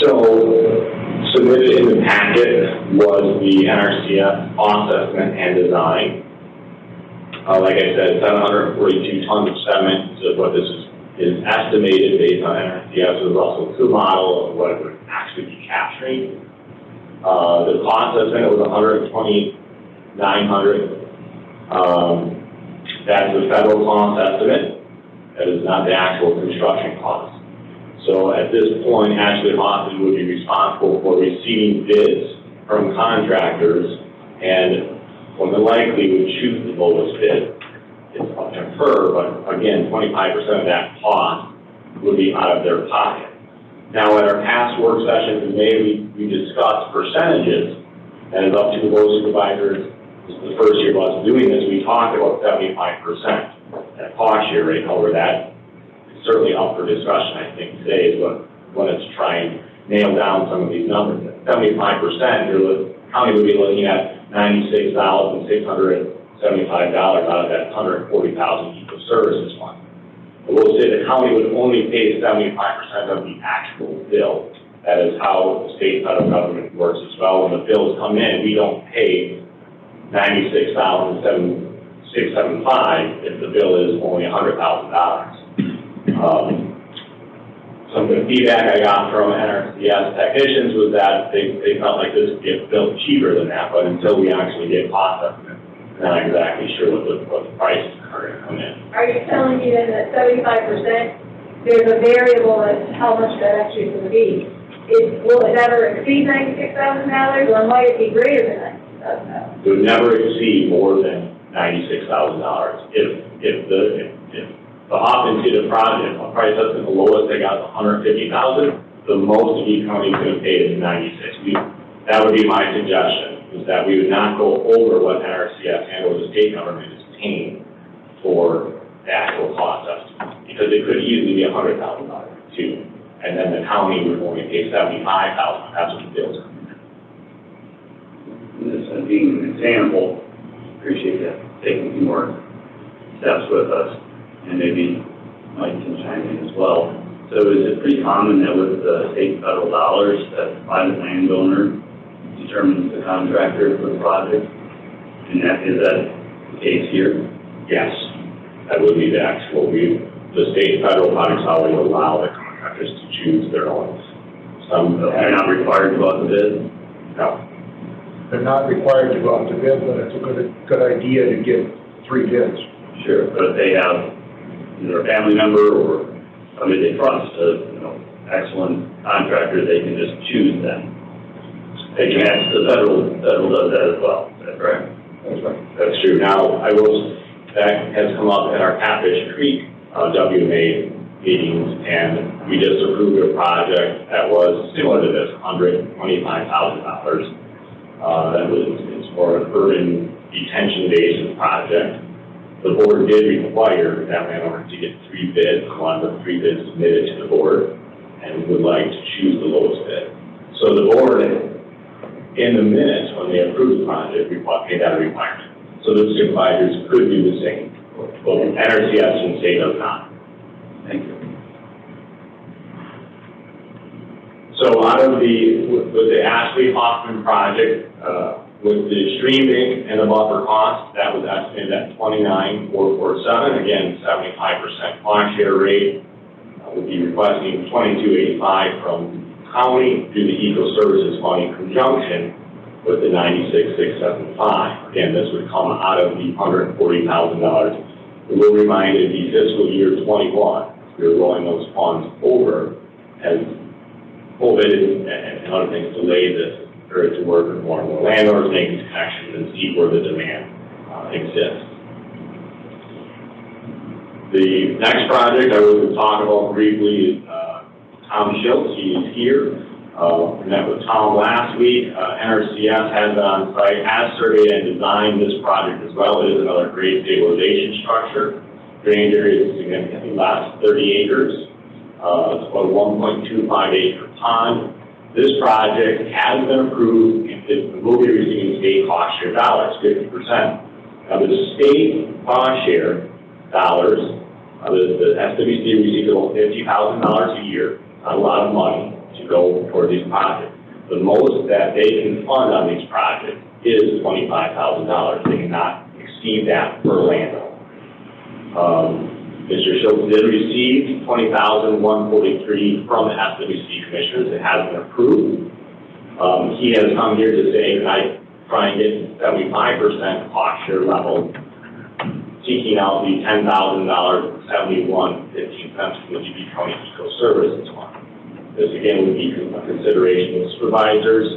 So, submitted in the packet was the NRCS cost estimate and design. Like I said, 742 tons of cement is what this is estimated based on NRCS. There's also a model of what it would actually be capturing. The cost estimate was $120,900. That's the federal cost estimate. That is not the actual construction cost. So at this point, Ashley Hoffman would be responsible for receiving bids from contractors and more than likely would choose the lowest bid. It's up to her, but again, 25% of that cost would be out of their pocket. Now, at our past work sessions in May, we discussed percentages, and it's up to the board supervisors. This is the first year of us doing this. We talked about 75% at cost share rate. However, that is certainly up for discussion, I think, today is what it's trying to nail down some of these numbers. At 75%, your county would be looking at $96,675 out of that $140,000 Ecoservices fund. We'll say the county would only pay 75% of the actual bill. That is how the state and federal government works as well. When the bills come in, we don't pay $96,675 if the bill is only $100,000. Some of the feedback I got from NRCS technicians was that they felt like this would get built cheaper than that, but until we actually get cost estimates, I'm not exactly sure what the prices are going to come in. Are you telling me then that 75%, there's a variable as to how much that actually will be? Will it ever exceed $96,000, or might it be greater than $96,000? It would never exceed more than $96,000. If the Hoffman did a project, a price estimate, the lowest they got is $150,000, the most the county is going to pay is $96,000. That would be my suggestion, is that we would not go over what NRCS and or the state government is paying for the actual cost estimate, because it could easily be $100,000 too, and then the county would only pay $75,000. That's what the bills are. This being an example, appreciate that, taking some more steps with us, and maybe Mike can chime in as well. So is it pretty common that with the state and federal dollars, that the private landowner determines the contractor for the project? And is that the case here? Yes, that would be the actual. The state and federal projects always allow the contractors to choose their own. They're not required to go out to bid? No. They're not required to go out to bid, but it's a good idea to get 3 bids. Sure, but if they have either a family member or somebody they trust, excellent contractor, they can just choose them. They can ask the federal does that as well. Is that correct? That's right. That's true. Now, that has come up in our Catfish Creek WMA meetings, and we just approved a project that was similar to this, $125,000. That was, it's more an urban detention-based project. The board did require that landowner to get 3 bids, one of the 3 bids submitted to the board, and would like to choose the lowest bid. So the board, in the minutes, when they approved the project, made that a requirement. So the supervisors could do the same. Well, NRCS and state does not. Thank you. So out of with the Ashley Hoffman project, with the stream bank and the buffer cost, that was estimated at $29,447. Again, 75% cost share rate. We'll be requesting $22.85 from county through the Ecoservices fund in conjunction with the $96,675. Again, this would come out of the $140,000. We will remind you the fiscal year 21, we were rolling those funds over as COVID and other things delayed this to work with more and more landlords, making connections and see where the demand exists. The next project I will talk about briefly is Township. He is here. We met with Tom last week. NRCS has been on site, has surveyed and designed this project as well. It is another great stabilization structure. Drainage area is significantly less, 30 acres. It's about a 1.25 acre pond. This project has been approved. It will be receiving state cost share dollars, 50%. Now the state cost share dollars, the SWC receives about $50,000 a year, not a lot of money to go toward these projects. The most that they can fund on these projects is $25,000. They cannot exceed that per landowner. Mr. Schultz did receive $20,143 from the SWC commissioners. It has been approved. He has come here to say, can I try and get 75% cost share level, seeking out the $10,000, $71.15 from the Dubuque County Ecoservices fund. This again would be a consideration of supervisors,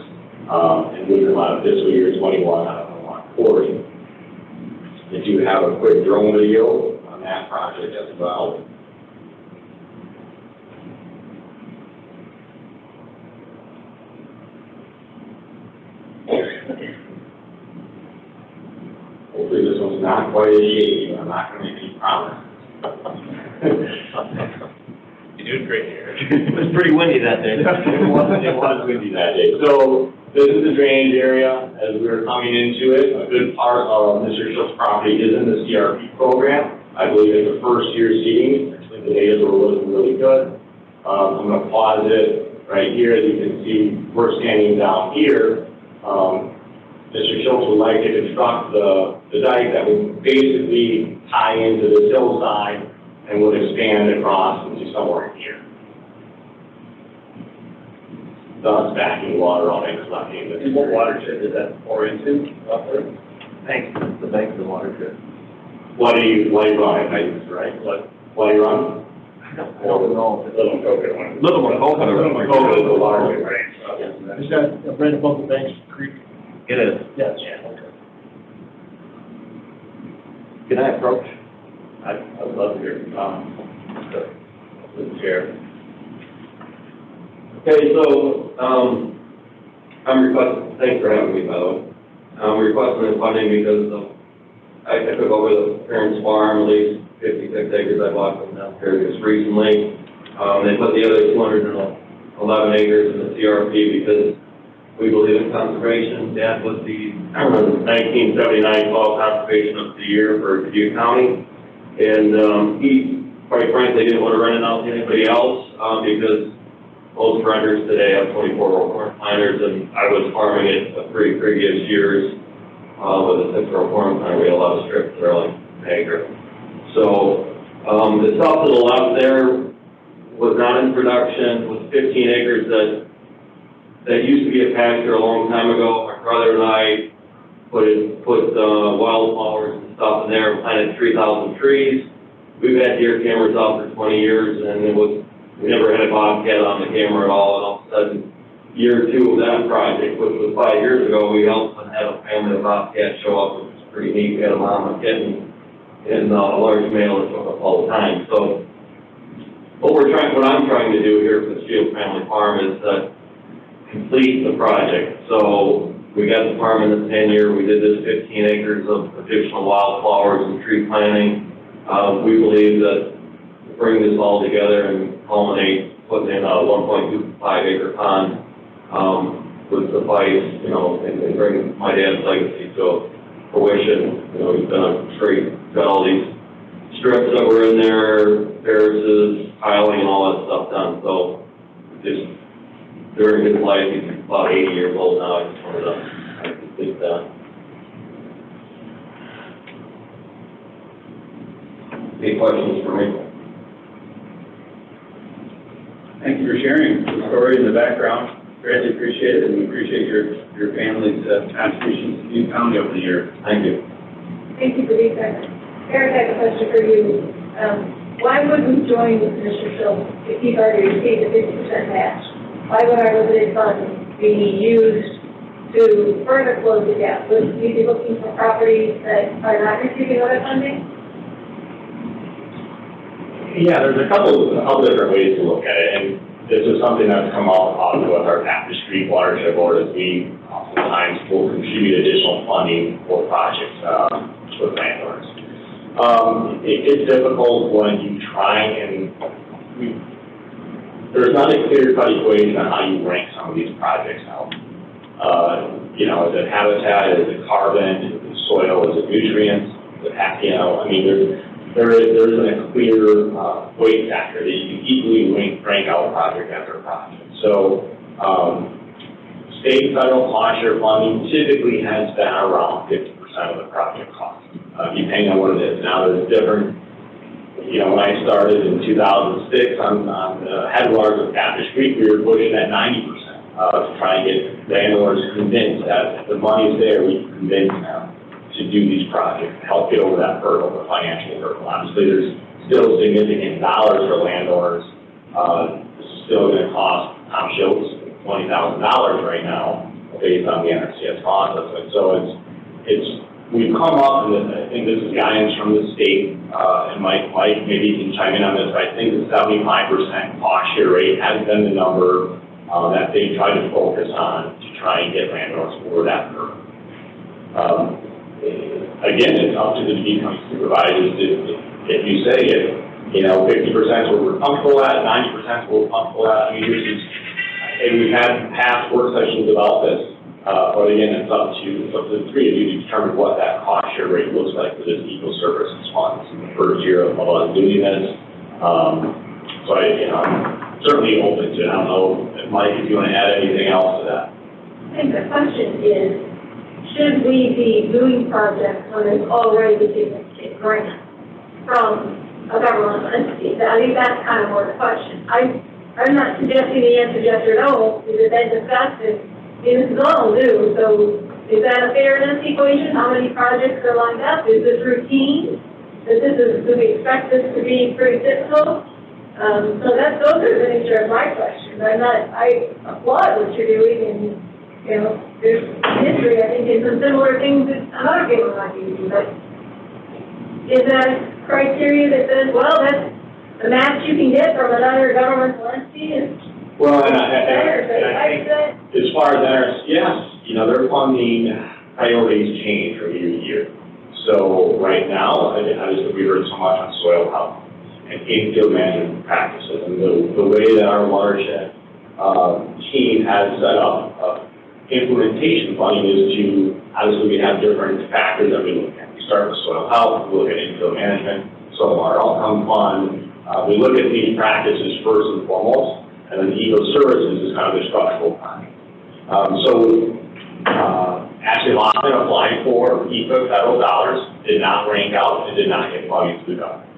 and would come out of fiscal year 21 out of 140. If you have a quick drone video on that project as well. Hopefully this one's not quite as shaky, but I'm not going to make any promises. You're doing great here. It was pretty windy that day. It was windy that day. So this is the drainage area as we were coming into it. A good part of Mr. Schultz's property is in the CRP program. I believe it's the first year seeding. Actually, the data were looking really good. I'm going to pause it right here. As you can see, we're standing down here. Mr. Schultz would like to construct the dike that would basically tie into this hillside and would expand across into somewhere in here. Thus backing water off and collecting the. And what watershed is that pour into up there? Thanks. The bank of the watershed. What do you run? Right? What do you run? I don't know. Little Coconut. Little Coconut. Coconut is the watershed, right? Is that right above the Banks Creek? It is. Yes. Yeah. Okay. Can I approach? I'd love to hear from Tom, the chair. Okay, so, I'm requesting, thanks for having me, by the way. I'm requesting the funding because I took over the parents' farm, leased 56 acres I bought from them here just recently. They put the other 211 acres in the CRP because we believe in conservation. Dad was the 1979 Fall Conservation of the Year for Dubuque County. And he, quite frankly, didn't want to rent it out to anybody else because most renters today have 24-row corn planters, and I was farming it three previous years with a 6-row corn planter. We had a lot of strips that are like an acre. So the stuff to the left there was not in production. It was 15 acres that used to be a pasture a long time ago. My brother and I put wildflowers and stuff in there and planted 3,000 trees. We've had deer cameras out for 20 years, and we never had a bobcat on the camera at all. And all of a sudden, year 2 of that project, which was 5 years ago, we helped and had a family of bobcats show up, which was pretty neat. We had a mom, a kitten, and a large male that showed up all the time. So what I'm trying to do here for the Shield Family Farm is complete the project. So We got the farm in the tenure, we did this 15 acres of additional wildflowers and tree planting. We believe that to bring this all together and culminate, putting in a 1.25 acre pond, would suffice, you know, and bring my dad's legacy to fruition. You know, he's been a great, got all these strips that were in there, terraces, tiling and all that stuff done. So just during his life, he's about 80 years old now. I just wanted to complete that. Any questions for me? Thank you for sharing the story and the background. Greatly appreciate it, and we appreciate your family's contributions to Dubuque County over the years. Thank you. Thank you for these questions. Eric, I have a question for you. Why would we join with Mr. Schultz if he's already received a 50% match? Why would our limited funds be used to further close the gap? Would we be looking for properties that are not receiving other funding? Yeah, there's a couple different ways to look at it, and this is something that's come up with our Tapestry Street Watershed Board, as we oftentimes will contribute additional funding for projects with landowners. It's difficult when you try and there's not a clear-cut equation on how you rank some of these projects out. You know, is it habitat, is it carbon, is it soil, is it nutrients, is it, you know, I mean, there isn't a clear weight factor that you can equally rank out project after project. So state and federal cost share funding typically has been around 50% of the project cost, depending on what it is. Now there's different, you know, when I started in 2006 on the headwaters of Tapestry Street, we were pushing at 90% to try and get landowners convinced that if the money's there, we can convince them to do these projects, to help get over that hurdle, the financial hurdle. Obviously, there's still significant dollars for landowners. This is still going to cost Tom Schultz $20,000 right now, based on the NRCS process. And so we've come up, and I think this is guidance from the state, and Mike maybe you can chime in on this, but I think the 75% cost share rate has been the number that they try to focus on to try and get landowners over that hurdle. Again, it's up to the Dubuque County Supervisors if you say it, you know, 50% is what we're comfortable at, 90% is what we're comfortable at. I mean, this is, and we've had past work sessions about this, but again, it's up to the three of you to determine what that cost share rate looks like for this Ecoservices funds in the first year of us doing this. So I'm certainly open to it. I don't know, Mike, if you want to add anything else to that. I think the question is, should we be doing projects when there's already a significant grant from a governmental entity? I think that's kind of more the question. I'm not suggesting the answer is yes or no, because it's been discussed, and this is all new, so is that a fairness equation? How many projects are lined up? Is this routine? Do we expect this to be pretty typical? So those are the nature of my questions. I applaud what you're doing, and you know, there's history, I think, in some similar things that another people might be using, but is that a criteria that says, well, that's the match you can get from another governmental entity? Well, and I think as far as that, yes, you know, their funding priorities change from year to year. So right now, obviously we heard so much on soil health and infield management practices, and the way that our watershed team has set up implementation funding is to, obviously we have different factors that we look at. We start with soil health, we look at infield management, soil water outcome fund. We look at these practices first and foremost, and then Ecoservices is kind of the structural fund. Actually, Lachlan applied for EPA federal dollars, did not rank out, and did not get funding to the government.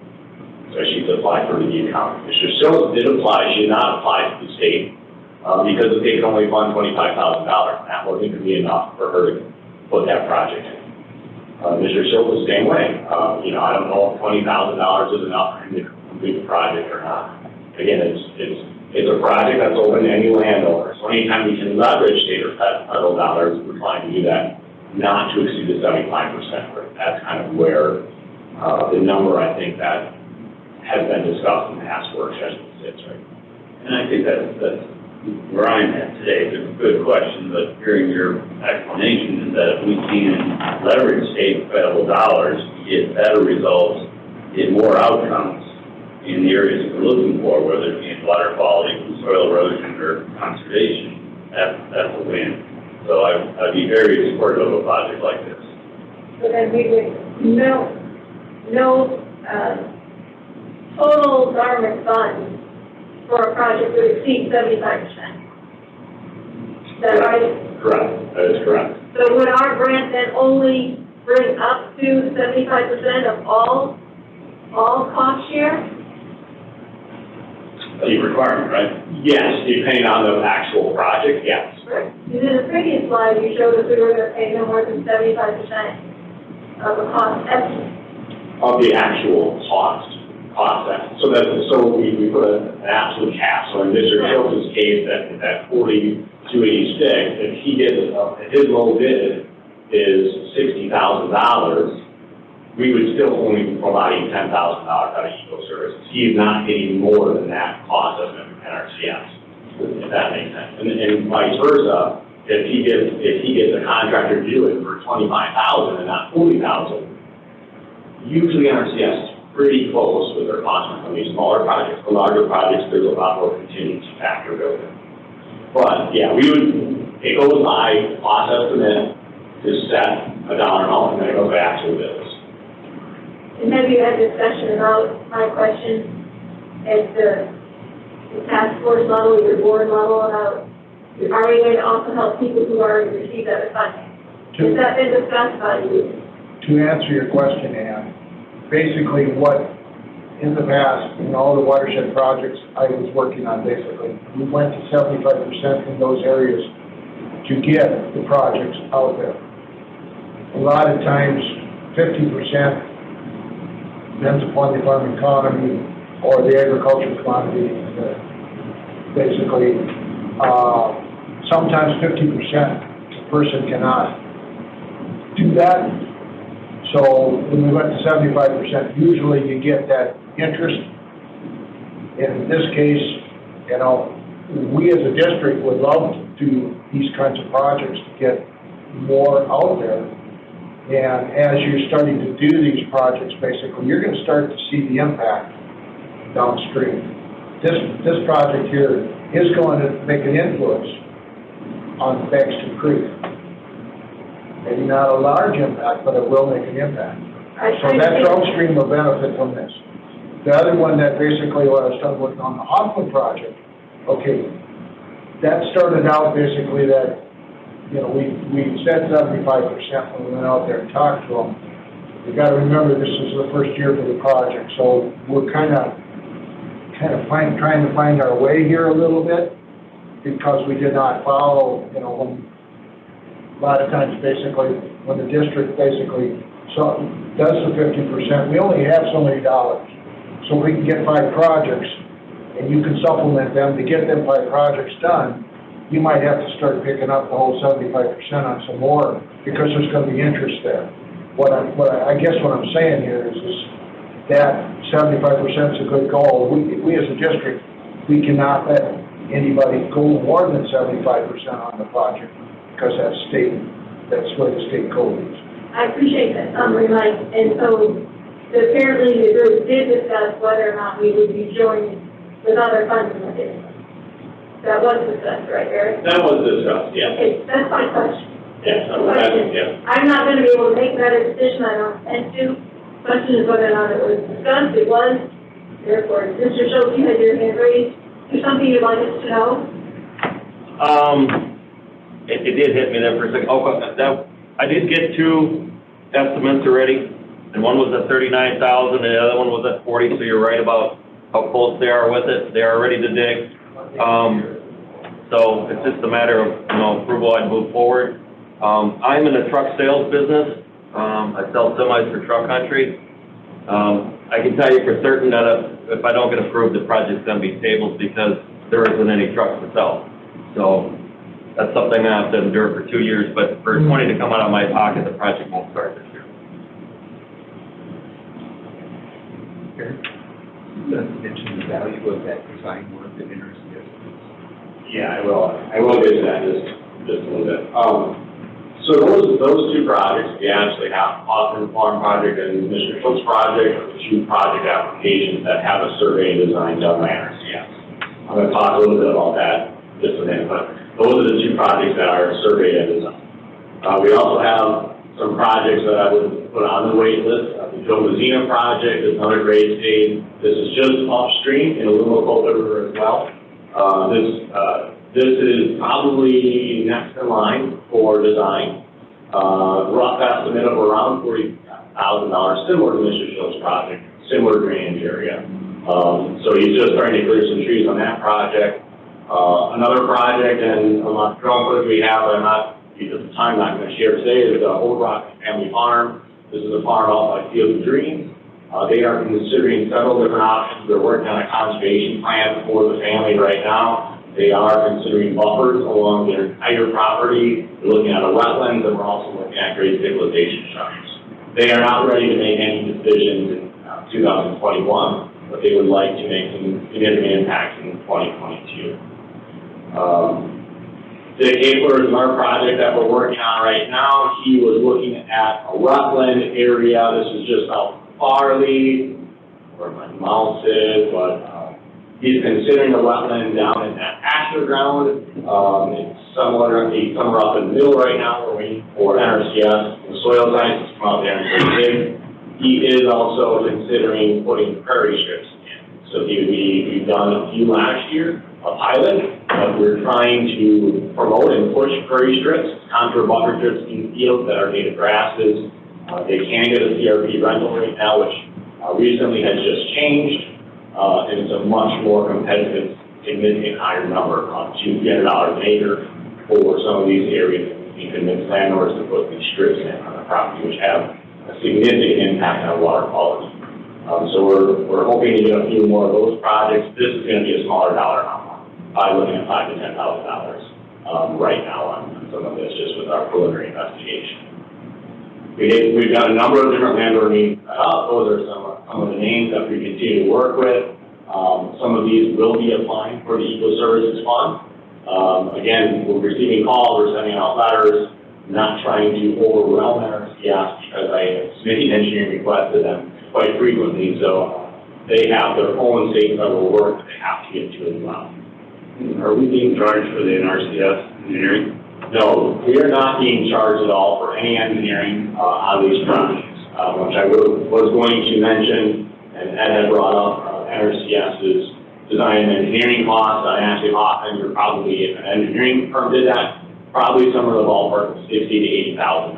So she's applied for the Dubuque County. Mr. Schultz did apply, she did not apply to the state. Because the state can only fund $25,000. That wasn't going to be enough for her to put that project in. Mr. Schultz the same way. You know, I don't know if $20,000 is enough for him to complete the project or not. Again, it's a project that's open to any landowner. So anytime we can leverage state or federal dollars, we're trying to do that, not to exceed the 75% rate. That's kind of where the number I think that has been discussed in past workshops sits, right? And I think that's where I'm at today. It's a good question, but hearing your explanation is that if we can leverage state and federal dollars, get better results, get more outcomes in the areas that we're looking for, whether it be in water quality, soil erosion, or conservation, that's a win. So I'd be very supportive of a project like this. So then we would, no total government funds for a project would exceed 75%. Is that right? Correct, that is correct. So would our grant then only bring up to 75% of all cost share? A requirement, right? Yes, depending on the actual project, yes. Right. Because in the previous slide, you showed us we were going to pay no more than 75% of the cost estimate. Of the actual cost estimate. So we put an absolute cap. So in Mr. Schultz's case, that 4286, if he gets, if his low bid is $60,000, we would still only be providing $10,000 out of Ecoservices. He is not getting more than that cost estimate from NRCS, if that makes sense. And vice versa, if he gets a contractor to do it for $25,000 and not $40,000, usually NRCS is pretty close with their cost on these smaller projects. For larger projects, there's a lot more contingency factor built in. But yeah, it goes by cost estimate to set a dollar amount, and then it goes by actual bills. And have you had discussion about my question at the task force level, your board level, about are we going to also help people who already received other funding? Has that been discussed by you? To answer your question, Ann, basically what, in the past, in all the watershed projects I was working on, basically, we went to 75% in those areas to get the projects out there. A lot of times, 50% depends upon the farm economy or the agriculture commodity. Basically, sometimes 50% a person cannot do that. So when we went to 75%, usually you get that interest. In this case, you know, we as a district would love to do these kinds of projects to get more out there. And as you're starting to do these projects, basically, you're going to start to see the impact downstream. This project here is going to make an influence on Baxter Creek. Maybe not a large impact, but it will make an impact. So that downstream will benefit from this. The other one that basically, when I started working on the Hoffman project, okay, that started out basically that, you know, we said 75% when we went out there and talked to them. You got to remember this is the first year for the project, so we're trying to find our way here a little bit because we did not follow, you know, a lot of times basically when the district basically does the 50%, we only have so many dollars. So we can get 5 projects and you can supplement them to get them 5 projects done. You might have to start picking up the whole 75% on some more because there's going to be interest there. I guess what I'm saying here is that 75% is a good goal. We as a district, we cannot let anybody go more than 75% on the project because that's where the state code is. I appreciate that summary, Mike. And so apparently the group did discuss whether or not we would be joining with other funding mechanisms. That was discussed, right, Eric? That was discussed, yeah. Okay, that's my question. Yes, yeah. I'm not going to be able to make that decision. I don't intend to. Question is whether or not it was discussed. It was. Therefore, Mr. Schultz, you had your hand raised. Is there something you'd like us to know? It did hit me there for a second. Oh, I did get 2 estimates already, and one was at 39,000, and the other one was at 40. So you're right about how close they are with it. They are ready to dig. So it's just a matter of, you know, approval. I'd move forward. I'm in the truck sales business. I sell semis for truck country. I can tell you for certain that if I don't get approved, the project's going to be tabled because there isn't any trucks to sell. So that's something I have to endure for 2 years. But for 20 to come out of my pocket, the project won't start this year. You mentioned the value of that design work that NRCS does. Yeah, I will get to that just a little bit. So those two projects, we actually have Austin Farm project and Mr. Schultz project, are the two project applications that have a survey and design done by NRCS. I'm going to talk a little bit about that just a minute, but those are the two projects that are surveyed and designed. We also have some projects that I would put on the wait list. The Joe Mazzina project is another great state. This is just upstream in a little Cold River as well. This is probably next in line for design. Rough estimate of around $40,000, similar to Mr. Schultz's project, similar drainage area. So he's just starting to clear some trees on that project. Another project, and a lot of drone footage we have, I'm not, because of time, not going to share today, is the Old Rock Family Farm. This is a farm out by Field of Dreams. They are considering several different options. They're working on a conservation plan for the family right now. They are considering buffers along their entire property. They're looking at a wetlands, and we're also looking at grade stabilization structures. They are not ready to make any decisions in 2021, but they would like to make some significant impacts in 2022. Dick Abler is our project that we're working on right now. He was looking at a wetland area. This is just out Farley, where my mouth is, but he's considering a wetland down in that pasture ground. It's somewhere up in the middle right now. We're waiting for NRCS, the soil scientists to come out there and dig. He is also considering putting prairie strips in. So we've done a few last year, a pilot, but we're trying to promote and push prairie strips, contour buffer strips in fields that are native grasses. They can get a CRP rental right now, which recently has just changed. And it's a much more competitive, significant higher number, $200 an acre for some of these areas. You can convince landlords to put these strips in on the property, which have a significant impact on water quality. So we're hoping to get a few more of those projects. This is going to be a smaller dollar amount, probably looking at $5,000 to $10,000 right now on some of this, just with our preliminary investigation. We've got a number of different landlord meetings set up. Those are some of the names that we continue to work with. Some of these will be applying for the Ecoservices fund. Again, we're receiving calls, we're sending out letters, not trying to overwhelm NRCS because submitting engineering requests to them quite frequently. So they have their own state and federal work that they have to get to as well. Are we being charged for the NRCS engineering? No, we are not being charged at all for any engineering on these projects, which I was going to mention, and Ed had brought up NRCS's design and engineering costs. I actually often, you're probably, if an engineering firm did that, probably somewhere in the ballpark of $60,000 to $80,000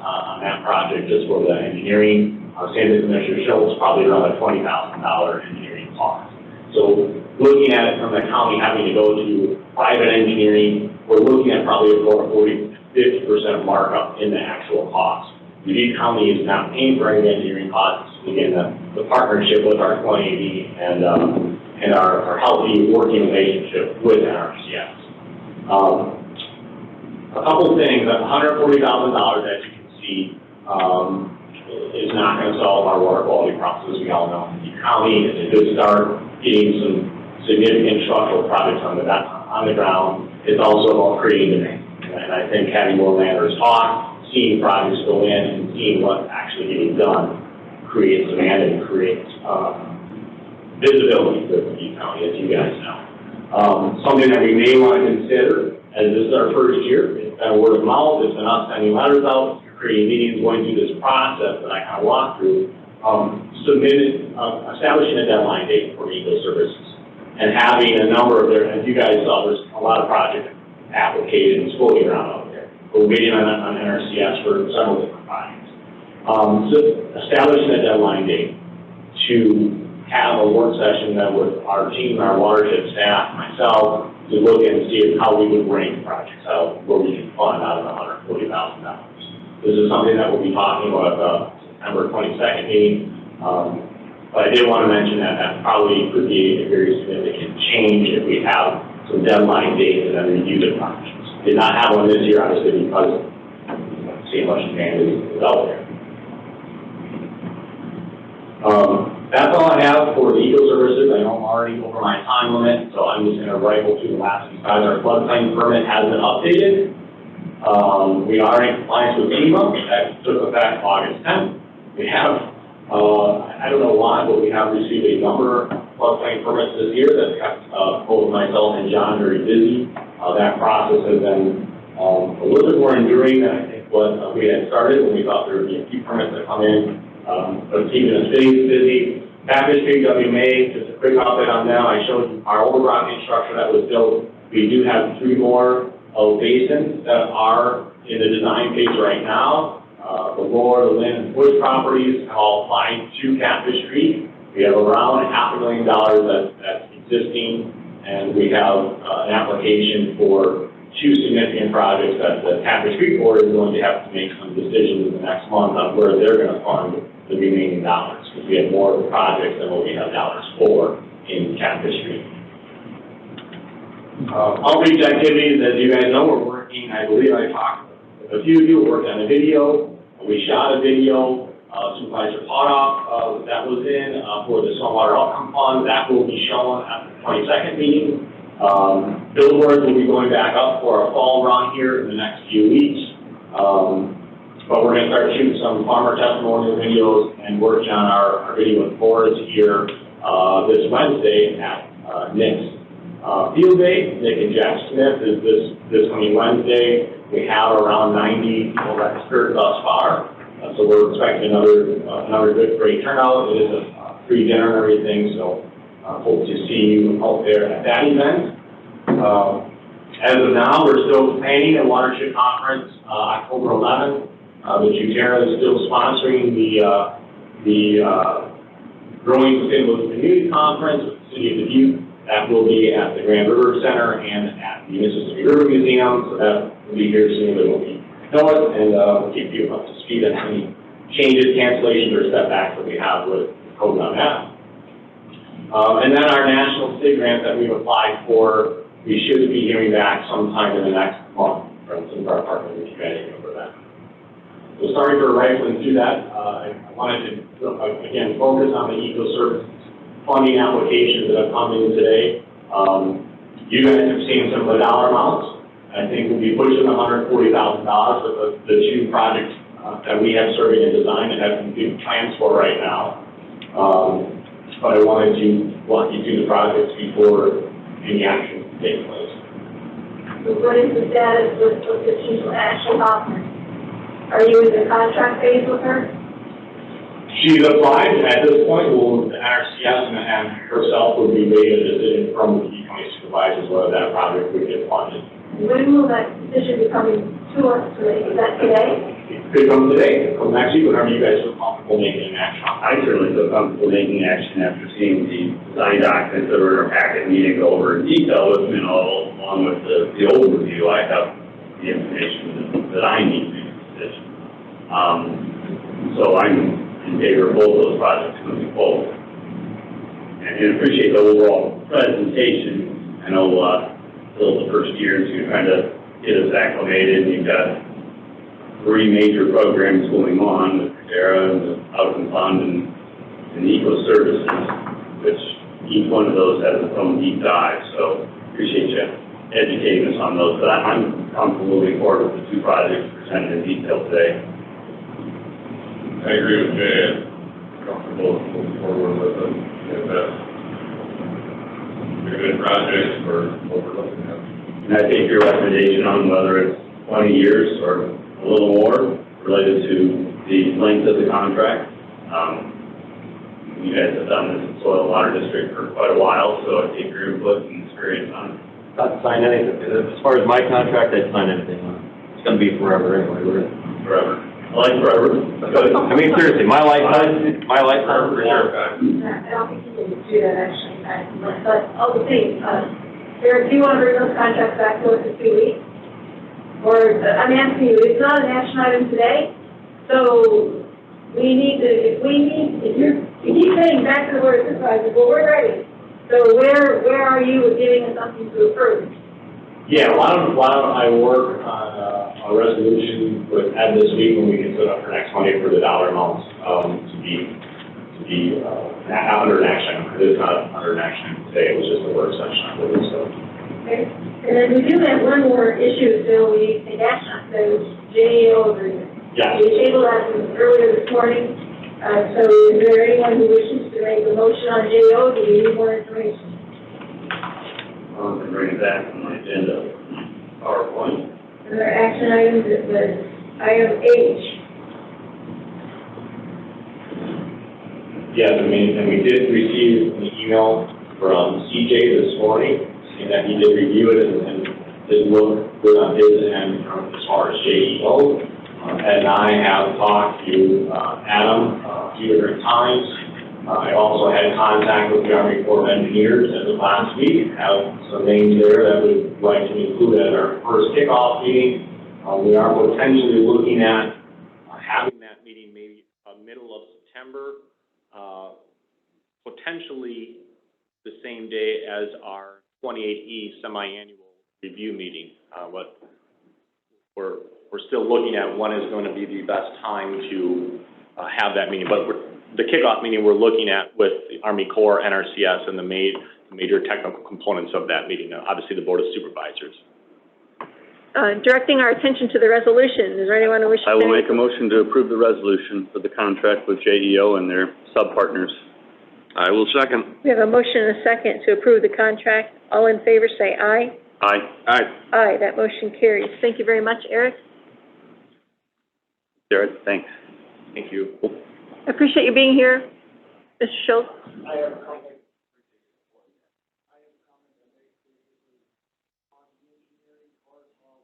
on that project just for the engineering. Same as Mr. Schultz, probably around a $20,000 engineering cost. So looking at it from the county having to go to private engineering, we're looking at probably a 40 to 50% markup in the actual cost. Dubuque County is not paying for any engineering costs. Again, the partnership with our 2080 and our healthy working relationship with NRCS. A couple of things, $140,000, as you can see, is not going to solve our water quality problems, as we all know. The county is a good start, getting some significant structural projects on the ground. It's also about creating demand. And I think having more landlords talk, seeing projects go in and seeing what's actually getting done creates demand and creates visibility for the county, as you guys know. Something that we may want to consider, as this is our first year, it's been word of mouth, it's been us sending letters out, creating meetings, going through this process that I kind of walked through, establishing a deadline date for Ecoservices and having a number of their, as you guys saw, there's a lot of project applications floating around out there. We're waiting on NRCS for several different projects. So establishing a deadline date to have a work session that with our team, our Watershed staff, myself, to look and see how we would rank projects out, where we can fund out of the $140,000. This is something that we'll be talking about at the September 22nd meeting. But I did want to mention that probably could be a very significant change if we have some deadline dates and then review the projects. Did not have one this year, obviously, because see how much demand is out there. That's all I have for the Ecoservices. I know I'm already over my time limit, so I'm just gonna rifle through the last few slides. Our floodplain permit has been updated. We are in compliance with FEMA. That took effect August 10th. We have, I don't know why, but we have received a number of floodplain permits this year that kept both myself and John very busy. That process has been a little bit more enduring than I think what we had started when we thought there would be a few permits that come in. But keeping us busy. Catfish Creek, WMA, just a quick update on them. I showed you our old rocking structure that was built. We do have 3 more basins that are in the design phase right now. The Lower, the Lynn, and Bush properties all applied to Catfish Creek. We have around $500,000 that's existing, and we have an application for 2 significant projects that the Catfish Creek Board is going to have to make some decisions in the next month on where they're going to fund the remaining dollars, because we have more projects than what we have dollars for in Catfish Creek. Outreach activities, as you guys know, we're working, I believe I talked with a few of you, worked on a video. We shot a video, Supervisor Potoff, that was in for the Stormwater Outcome Fund. That will be shown at the 22nd meeting. Billboards will be going back up for a fall run here in the next few weeks. But we're going to start shooting some farmer testimonial videos and working on our video and boards here this Wednesday at Nick's Field Day. Nick and Jack Smith is this coming Wednesday. We have around 90 people registered thus far. So we're expecting another good, great turnout. It is a free dinner and everything, so hope to see you out there at that event. As of now, we're still planning a Watershed conference October 11th. The Jutera is still sponsoring the Growing Sustainable Community Conference with the City of Dubuque. That will be at the Grand River Center and at the Mississippi River Museum, so that will be here soon. But we'll know it, and we'll keep you up to speed on any changes, cancellations, or setbacks that we have with code on that. And then our national SIG grant that we've applied for, we should be hearing back sometime in the next month from some of our partners, if you guys remember that. So sorry for rifling through that. I wanted to, again, focus on the Ecoservices funding applications that have come in today. You guys have seen some of the dollar amounts. I think we'll be pushing $140,000 with the 2 projects that we have surveyed and designed and have some big plans for right now. But I wanted to walk you through the projects before any action takes place. So what is the status with the chief actually offering? Are you in the contract phase with her? She's applied. At this point, NRCS and herself will be making a decision from the county supervisors whether that project would get funded. When will that decision be coming to us today? Is that today? It could come today, come next week, whenever you guys feel comfortable making an action. I certainly feel comfortable making action after seeing the design documents that were in our packet, needing to go over in detail with them, and all along with the overview. I have the information that I need to make a decision. So I'm in favor of both those projects moving forward. And appreciate the overall presentation. I know still the first year, so you're trying to get us acclimated. You've got 3 major programs going on with Terra and the Housing Fund and Ecoservices, which each one of those has its own deep dive. So appreciate you educating us on those. But I'm comfortable moving forward with the 2 projects presented in detail today. I agree with Jay. I'm comfortable moving forward with them. They're good projects for what we're looking at. And I take your recommendation on whether it's 20 years or a little more related to the length of the contract. You guys have done this in Soil and Water District for quite a while, so I take your input and experience on it. I'd sign anything. As far as my contract, I'd sign anything on it. It's gonna be forever anyway, Forever. I like forever. I mean, seriously, my lifetime. Forever, for sure. I don't think you can do that actually, but all the same, Eric, do you want to bring those contracts back to us in 2 weeks? Or, I'm asking you, it's not an action item today, so we need to, if you keep saying back to the board of supervisors, well, we're ready. So where are you with giving us something to approve? Yeah, why don't I work on a resolution with Ed this week, and we can set up for next Monday for the dollar amounts to be be, not under an action item. It is not under an action item today, it was just a work session, I believe, so. Okay. And then we do have one more issue, Bill, we need to take action on, the JEO agreement. Yes. We tabled that earlier this morning, so is there anyone who wishes to make a motion on JEO? Do we need more information? I'm going to bring it back on my agenda, PowerPoint. Another action item that was item H. Yes, and we did receive an email from CJ this morning, saying that he did review it and did look good on his end as far as JEO. Ed and I have talked to Adam a few different times. I also had contact with the Army Corps of Engineers as of last week, have some names there that we'd like to include at our first kickoff meeting. We are potentially looking at having that meeting maybe middle of September, potentially the same day as our 28E semi-annual review meeting. But we're still looking at when is going to be the best time to have that meeting. But the kickoff meeting we're looking at with the Army Corps, NRCS, and the major technical components of that meeting, obviously the Board of Supervisors. Directing our attention to the resolution, is there anyone who wishes to? I will make a motion to approve the resolution for the contract with JEO and their sub-partners. I will second. We have a motion and a second to approve the contract. All in favor say aye. Aye. Aye. Aye, that motion carries. Thank you very much, Eric. Jared, thanks. Thank you. I appreciate you being here, Mr. Schultz. I have a comment. I have a comment to make basically on the engineering part of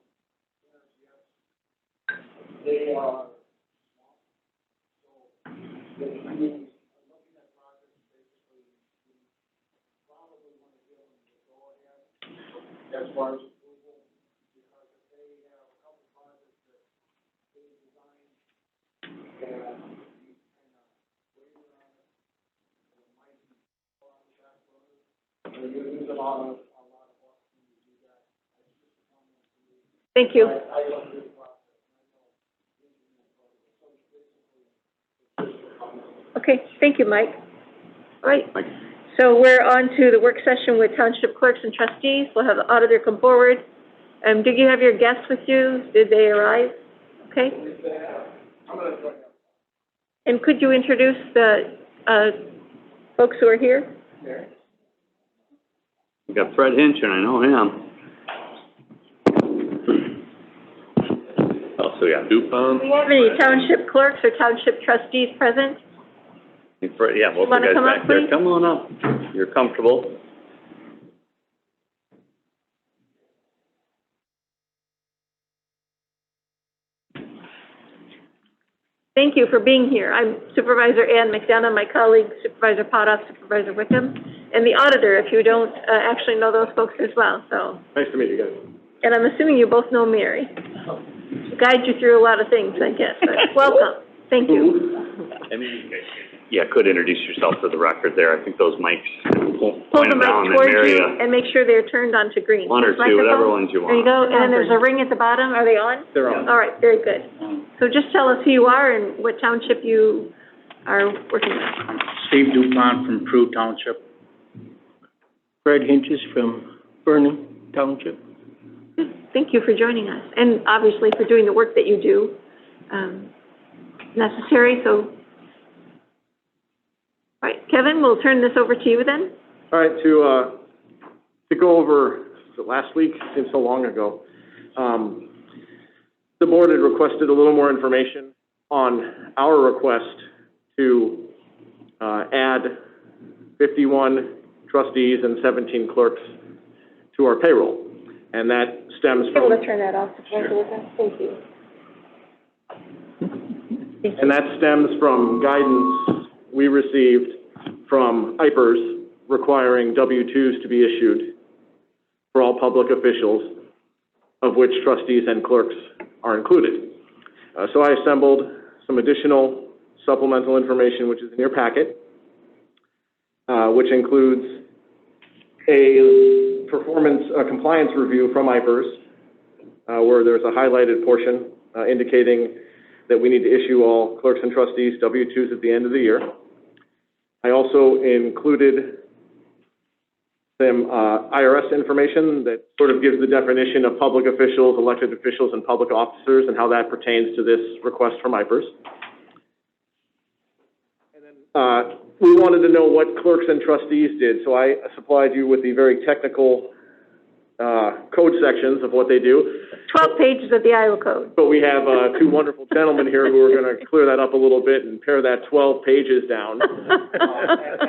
NRCS. They are small. So if you are looking at projects, basically, you probably want to give them the go-ahead as far as approval, because if they have a couple projects that they designed and Thank you. Okay, thank you, Mike. All right. Mike. So we're on to the work session with Township Clerks and Trustees. We'll have the auditor come forward. Did you have your guests with you? Did they arrive? Okay. And could you introduce the folks who are here? We got Fred Hinch, and I know him. Also, we got DuPont. Do we have any Township Clerks or Township Trustees present? Fred, yeah, both the guys back there. Come on up. You're comfortable. Thank you for being here. I'm Supervisor Ann McDonough, my colleague Supervisor Potoff, Supervisor Wickham, and the auditor, if you don't actually know those folks as well. So Nice to meet you guys. And I'm assuming you both know Mary. Guide you through a lot of things, I guess. But welcome. Thank you. And yeah, could introduce yourself for the record there. I think those mics, Pull point the them down mic and towards Mary, you and make sure they're turned on to green. one or This two, whatever microphone? ones you want. There you go. And then there's a ring at the bottom. Are they on? They're on. All right, very good. So just tell us who you are and what township you are working with. Steve DuPont from Prue Township. Fred Hinches from Vernon Township. Good. Thank you for joining us, and obviously for doing the work that you do, necessary, so. All right, Kevin, we'll turn this over to you then. All right, to go over, last week, seems so long ago, the board had requested a little more information on our request to add 51 trustees and 17 clerks to our payroll. And that stems from... Able to turn that off, Thank you. And that stems from guidance we received from IPERS requiring W-2s to be issued for all public officials, of which trustees and clerks are included. So I assembled some additional supplemental information, which is in your packet, which includes a compliance review from IPERS, where there's a highlighted portion indicating that we need to issue all clerks and trustees W-2s at the end of the year. I also included some IRS information that sort of gives the definition of public officials, elected officials, and public officers, and how that pertains to this request from IPERS. And then we wanted to know what clerks and trustees did, so I supplied you with the very technical code sections of what they do. 12 pages of the Iowa Code. But we have two wonderful gentlemen here who are going to clear that up a little bit and pare that 12 pages down.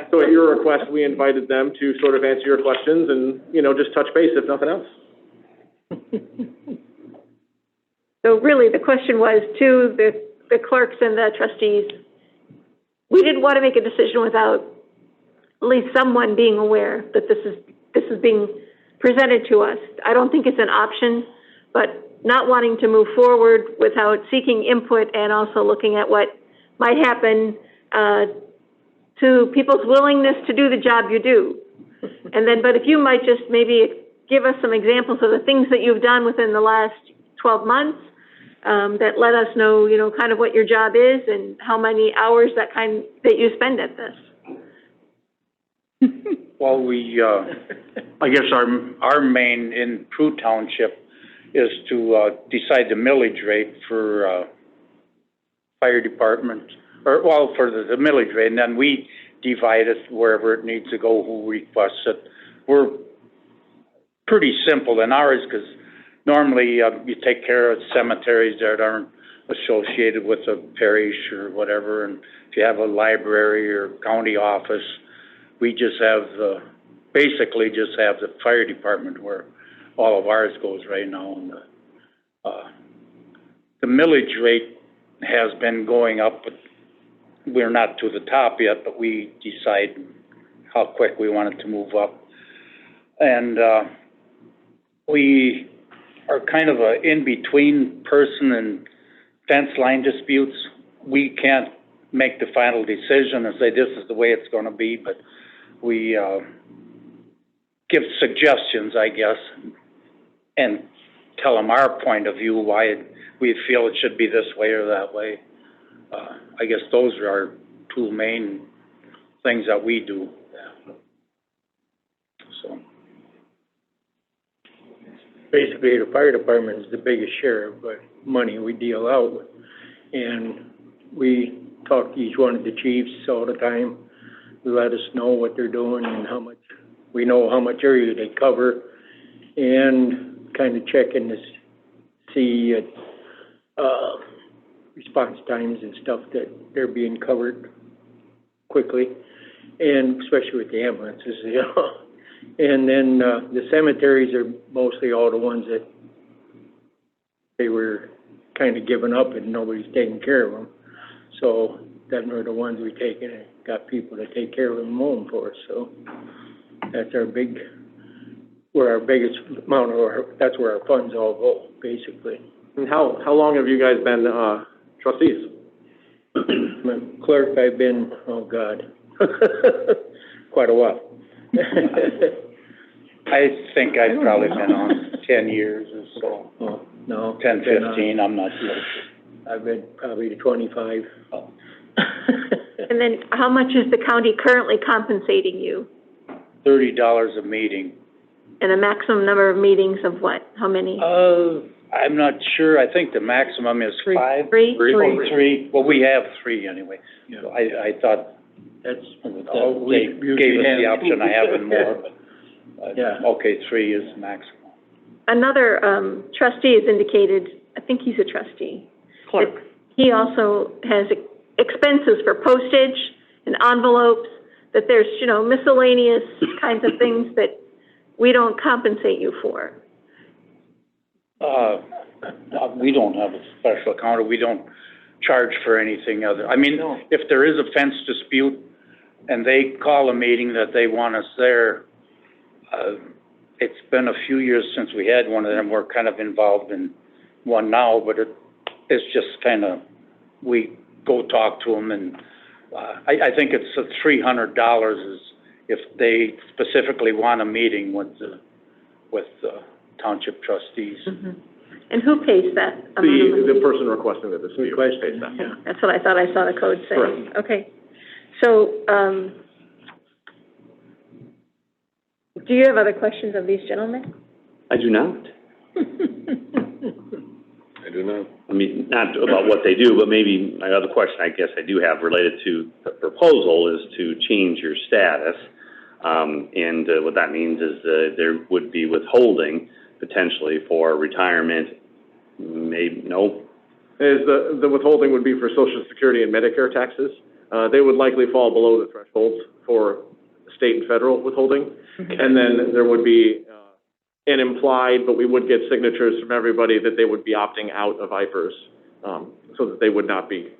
So at your request, we invited them to sort of answer your questions and, you know, just touch base if nothing else. So really, the question was to the clerks and the trustees, we didn't want to make a decision without at least someone being aware that this is being presented to us. I don't think it's an option, but not wanting to move forward without seeking input and also looking at what might happen to people's willingness to do the job you do. And then, but if you might just maybe give us some examples of the things that you've done within the last 12 months that let us know, you know, kind of what your job is and how many hours that you spend at this. Well, we, I guess our main in Prue Township is to decide the millage rate for fire department, or, well, for the millage rate, and then we divide it wherever it needs to go, who requests it. We're pretty simple in ours, because normally you take care of cemeteries that aren't associated with a parish or whatever, and if you have a library or county office, we just have basically just have the fire department where all of ours goes right now. And the millage rate has been going up, but we're not to the top yet, but we decide how quick we want it to move up. And we are kind of a in-between person in fence line disputes. We can't make the final decision and say this is the way it's going to be, but we give suggestions, I guess, and tell them our point of view, why we feel it should be this way or that way. I guess those are our two main things that we do. So basically, the fire department is the biggest share of money we deal out with, and we talk to each one of the chiefs all the time. They let us know what they're doing and how much, we know how much area they cover, and kind of checking to see response times and stuff that they're being covered quickly, and especially with the ambulances, you know. And then the cemeteries are mostly all the ones that they were kind of giving up and nobody's taking care of them. So them are the ones we take in and got people to take care of them and mow them for us. So that's our where our biggest amount of that's where our funds all go, basically. And how long have you guys been trustees? Clerk, I've been, oh God, quite a while. I think I've probably been on 10 years or so. Oh, no. 10, 15, I'm not sure. I've been probably to 25. Oh. And then how much is the county currently compensating you? $30 a meeting. And a maximum number of meetings of what? How many? I'm not sure. I think the maximum is 5. Three? Three. Well, we have 3 anyway. Yeah. So I thought that's, they gave us the option of having more, but, yeah. Okay, 3 is maximum. Another trustee has indicated, I think he's a trustee. Clerk. He also has expenses for postage and envelopes, that there's, you know, miscellaneous kinds of things that we don't compensate you for. We don't have a special account, or we don't charge for anything other. I mean, no. If there is a fence dispute and they call a meeting that they want us there, it's been a few years since we had one of them. We're kind of involved in one now, but it's just kind of, we go talk to them, and I think it's $300 is if they specifically want a meeting with the township trustees. Mm-hmm. And who pays that? The person requesting the dispute pays that. Yeah. That's what I thought I saw the code saying. Correct. Okay. So, do you have other questions of these gentlemen? I do not. I do not. I mean, not about what they do, but maybe my other question I guess I do have related to the proposal is to change your status. And what that means is there would be withholding potentially for retirement, maybe, no? Is the withholding would be for Social Security and Medicare taxes. They would likely fall below the thresholds for state and federal withholding. And then there would be an implied, but we would get signatures from everybody that they would be opting out of IPERS, so that they would not be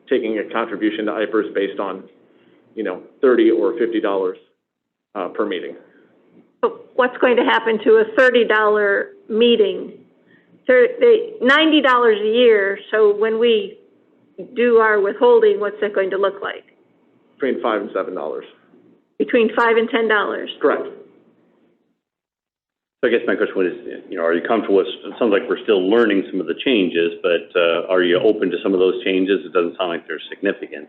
taking a contribution to IPERS based on, you know, $30 or $50 per meeting. So what's going to happen to a $30 meeting? $90 a year, so when we do our withholding, what's that going to look like? Between $5 and $7. Between $5 and $10? Correct. So I guess my question was, you know, are you comfortable with, it sounds like we're still learning some of the changes, but are you open to some of those changes? It doesn't sound like they're significant.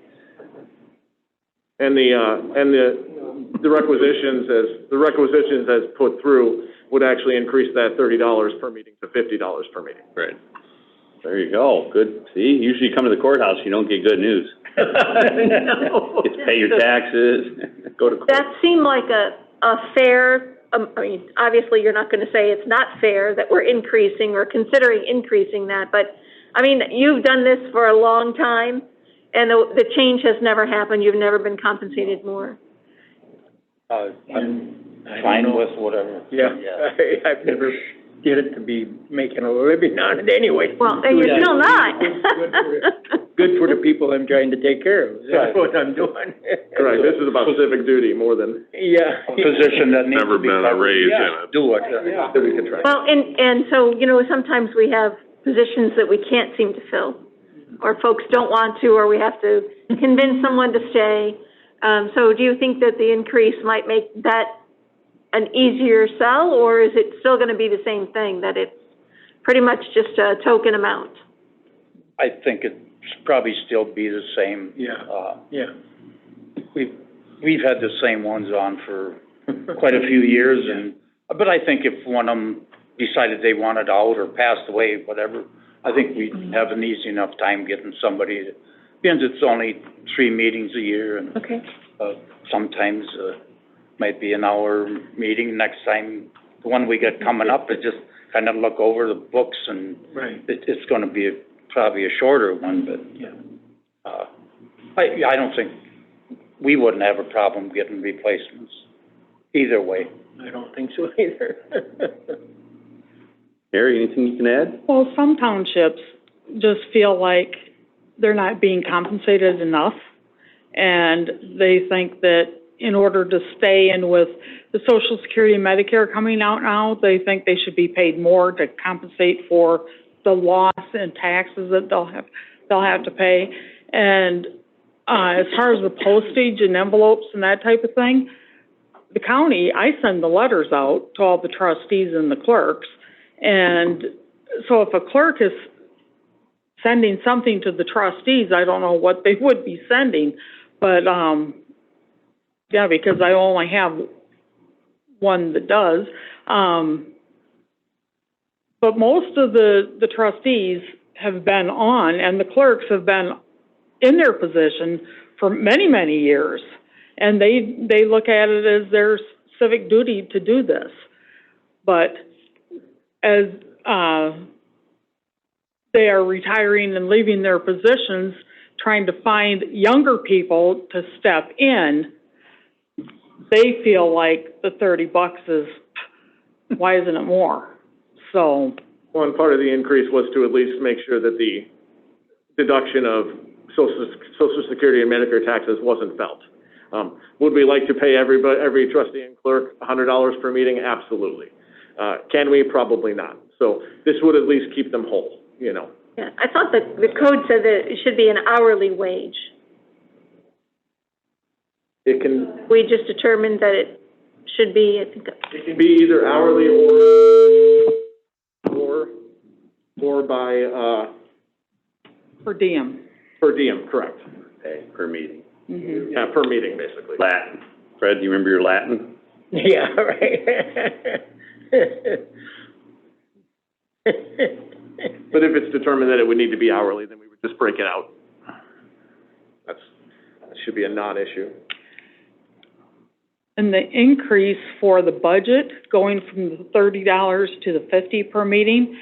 And the requisitions as put through would actually increase that $30 per meeting to $50 per meeting. Right. There you go. Good. See, usually you come to the courthouse, you don't get good news. No. Get to pay your taxes, go to court. That seemed like a fair, I mean, obviously you're not going to say it's not fair that we're increasing or considering increasing that, but I mean, you've done this for a long time and the change has never happened. You've never been compensated more. I'm fine with whatever. Yeah, I've never did it to be making a living on it anyway. Well, and you're still not. Good for the people I'm trying to take care of. That's what I'm doing. Correct. This is about civic duty more than. Yeah. Position that needs Never to be been a covered. raise Yeah, in it. do it. That we can track. Well, and so, you know, sometimes we have positions that we can't seem to fill, or folks don't want to, or we have to convince someone to stay. So do you think that the increase might make that an easier sell, or is it still going to be the same thing, that it's pretty much just a token amount? I think it's probably still be the same. Yeah. We've had the same ones on for quite a few years, but I think if one of them decided they wanted out or passed away, whatever, I think we'd have an easy enough time getting somebody. Since it's only 3 meetings a year, and okay. Sometimes might be an hour meeting. Next time, the one we got coming up is just kind of look over the books, and it's going to be probably a shorter one. But I don't think we wouldn't have a problem getting replacements either way. I don't think so either. Harry, anything you can add? Well, some townships just feel like they're not being compensated enough, and they think that in order to stay in with the Social Security and Medicare coming out now, they think they should be paid more to compensate for the loss in taxes that they'll have to pay. And as far as the postage and envelopes and that type of thing, the county, I send the letters out to all the trustees and the clerks. And so if a clerk is sending something to the trustees, I don't know what they would be sending, but, yeah, because I only have one that does. But most of the trustees have been on, and the clerks have been in their position for many, many years. And they look at it as their civic duty to do this. But as they are retiring and leaving their positions, trying to find younger people to step in, they feel like the $30 is, why isn't it more? So. One part of the increase was to at least make sure that the deduction of Social Security and Medicare taxes wasn't felt. Would we like to pay every trustee and clerk $100 per meeting? Absolutely. Can we? Probably not. So this would at least keep them whole, you know. Yeah, I thought that the code said that it should be an hourly wage. It can. We just determined that it should be, I think. It can be either hourly or by per diem. Per diem, correct. Okay, per meeting. Mhm. Yeah, per meeting, basically. Latin. Fred, do you remember your Latin? Yeah, right. But if it's determined that it would need to be hourly, then we would just break it out. That should be a non-issue. And the increase for the budget, going from the $30 to the $50 per meeting,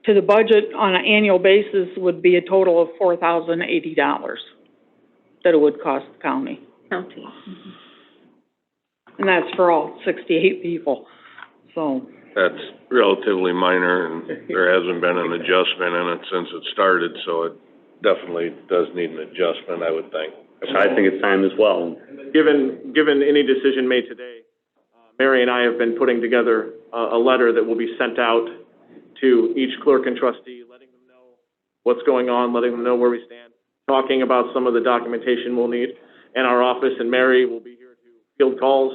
to the budget on an annual basis would be a total of $4,080 that it would cost the county. County. And that's for all 68 people, so. That's relatively minor, and there hasn't been an adjustment in it since it started, so it definitely does need an adjustment, I would think. I think it's time as well. Given any decision made today, Mary and I have been putting together a letter that will be sent out to each clerk and trustee, letting them know what's going on, letting them know where we stand, talking about some of the documentation we'll need. And our office and Mary will be here to field calls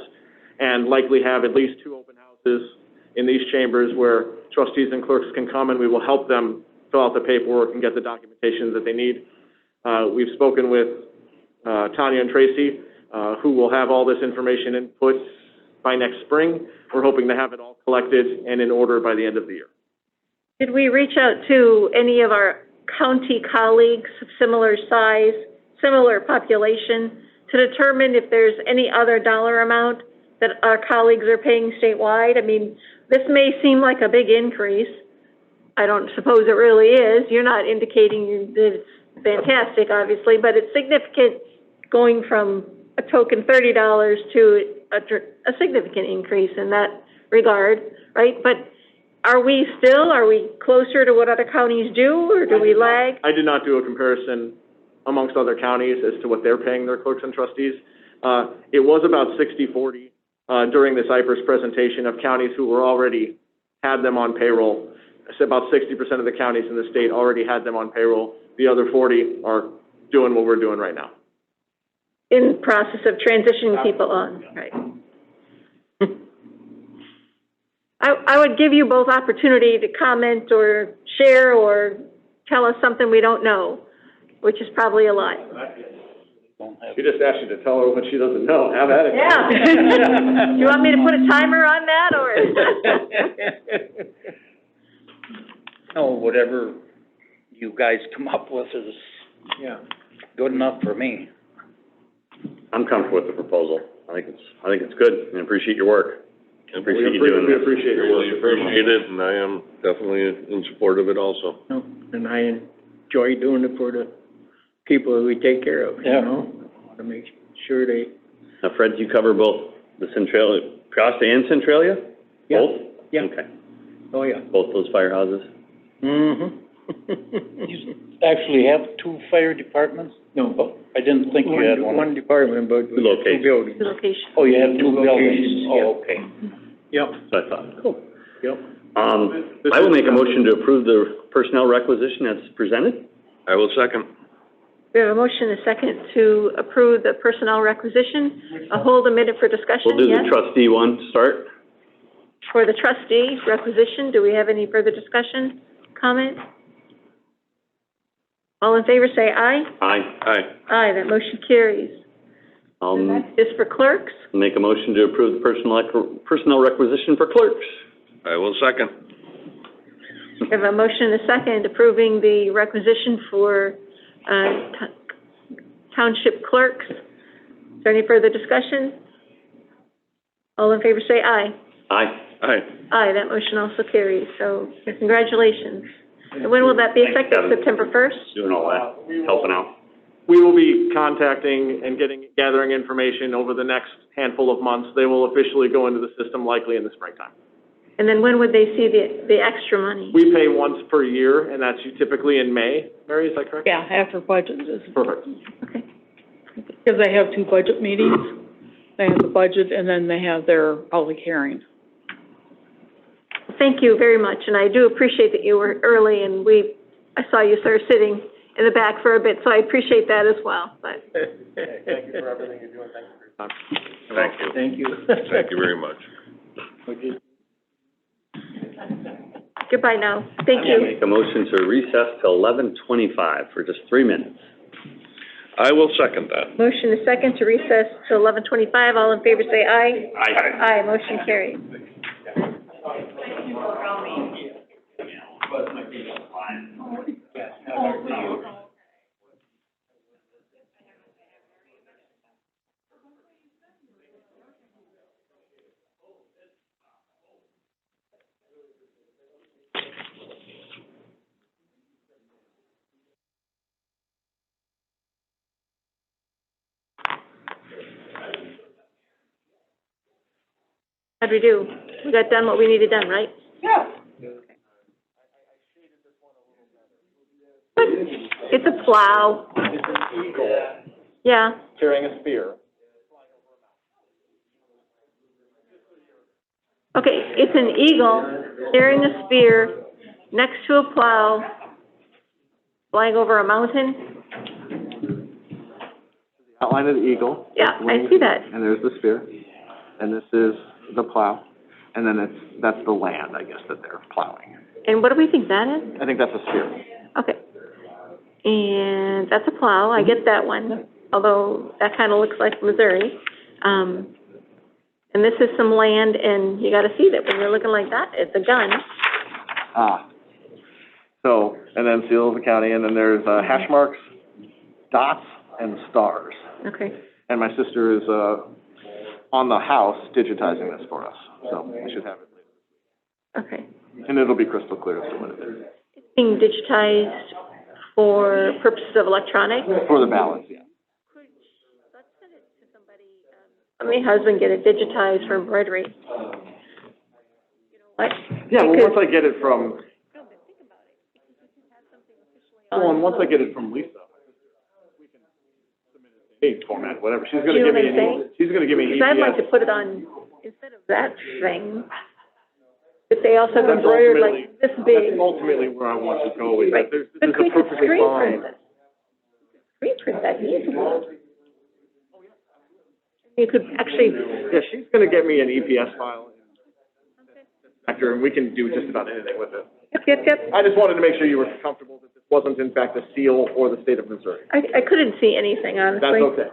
and likely have at least 2 open houses in these chambers where trustees and clerks can come, and we will help them fill out the paperwork and get the documentation that they need. We've spoken with Tanya and Tracy, who will have all this information input by next spring. We're hoping to have it all collected and in order by the end of the year. Did we reach out to any of our county colleagues of similar size, similar population, to determine if there's any other dollar amount that our colleagues are paying statewide? I mean, this may seem like a big increase. I don't suppose it really is. You're not indicating that it's fantastic, obviously, but it's significant going from a token $30 to a significant increase in that regard, right? But are we closer to what other counties do, or do we lag? I did not do a comparison amongst other counties as to what they're paying their clerks and trustees. It was about 60-40 during this IPERS presentation of counties who were already had them on payroll. I said about 60% of the counties in the state already had them on payroll. The other 40 are doing what we're doing right now. In process of transitioning people on, right? I would give you both opportunity to comment or share or tell us something we don't know, which is probably a lot. She just asked you to tell her what she doesn't know. Have at it. Yeah. Do you want me to put a timer on that, or? No, whatever you guys come up with is, good enough for me. I'm comfortable with the proposal. I think it's good, and I appreciate your work. I appreciate you doing We this. appreciate your work. Really appreciate it, and I am definitely in support of it also. And I enjoy doing it for the people that we take care of, you know? To make sure they... Now, Fred, do you cover both the Centralia, Piasta and Centralia? Yeah. Both? Yeah. Okay. Oh, yeah. Both those firehouses? Mm-hmm. You actually have 2 fire departments? No, I didn't think you had one. One department, but 2 locations. 2 buildings. The location. Oh, you have 2 buildings? Oh, okay. Yep. That's what I thought. Cool. Yep. I will make a motion to approve the personnel requisition as presented. I will second. We have a motion and a second to approve the personnel requisition. I'll hold a minute for discussion. We'll do Yes? the trustee one to start. For the trustee requisition, do we have any further discussion, comment? All in favor, say aye. Aye. Aye. Aye, that motion carries. I'll This for clerks. make a motion to approve the personnel requisition for clerks. I will second. We have a motion and a second approving the requisition for township clerks. Is there any further discussion? All in favor, say aye. Aye. Aye. Aye, that motion also carries, so congratulations. And when will that be effective, Kevin. September 1st? Doing all that, helping out. We will be contacting and gathering information over the next handful of months. They will officially go into the system likely in the springtime. And then when would they see the extra money? We pay once per year, and that's typically in May. Mary, is that correct? Yeah, after budget is, Perfect. Okay. because they have 2 budget meetings. They have the budget, and then they have their public hearing. Thank you very much, and I do appreciate that you were early, and I saw you sort of sitting in the back for a bit, so I appreciate that as well, but. Thank you for everything you're doing. Thank you for your time. Thank you. Thank you. Thank you very much. Goodbye now. Thank I'll you. make a motion to recess till 11:25 for just 3 minutes. I will second that. Motion is second to recess to 11:25. All in favor, say aye. Aye. Aye, motion carries. How'd we do? We got done what we needed done, right? Yeah. It's a plow. It's an eagle Yeah. carrying a spear. Okay, it's an eagle carrying a spear next to a plow, flying over a mountain. Outline of the eagle. Yeah, I see that. And there's the spear, and this is the plow, and then that's the land, I guess, that they're plowing. And what do we think that is? I think that's a spear. Okay. And that's a plow, I get that one, although that kind of looks like Missouri. And this is some land, and you gotta see that when you're looking like that, it's a gun. So, and then seal of the county, and then there's, hash marks, dots, and stars. Okay. And my sister is, on the house digitizing this for us, so we should have it later. Okay. And it'll be crystal clear as to what it is. It's being digitized for purposes of electronic? For the ballots, yeah. Let's send it to somebody, my husband get it digitized for embroidery. You know what? Yeah, well, Because- once I get it from, No, but think about it, because you can have something officially well, and on. once I get it from Lisa, we can submit it in any format, whatever. She's gonna You know give me what I'm an, she's gonna give me an Because I'd like to EPS. put it on, instead of that thing, if they also have That's embroidered ultimately- like this big. That's ultimately where I want to go with Right. it. This But is we a could perfectly screen fine. print it. Screen print that easily. You could actually, Yeah, she's gonna get me an EPS file after, and we can do just about anything with it. yep. I just wanted to make sure you were comfortable that this wasn't in fact a seal or the state of Missouri. I couldn't see anything, honestly. That's okay.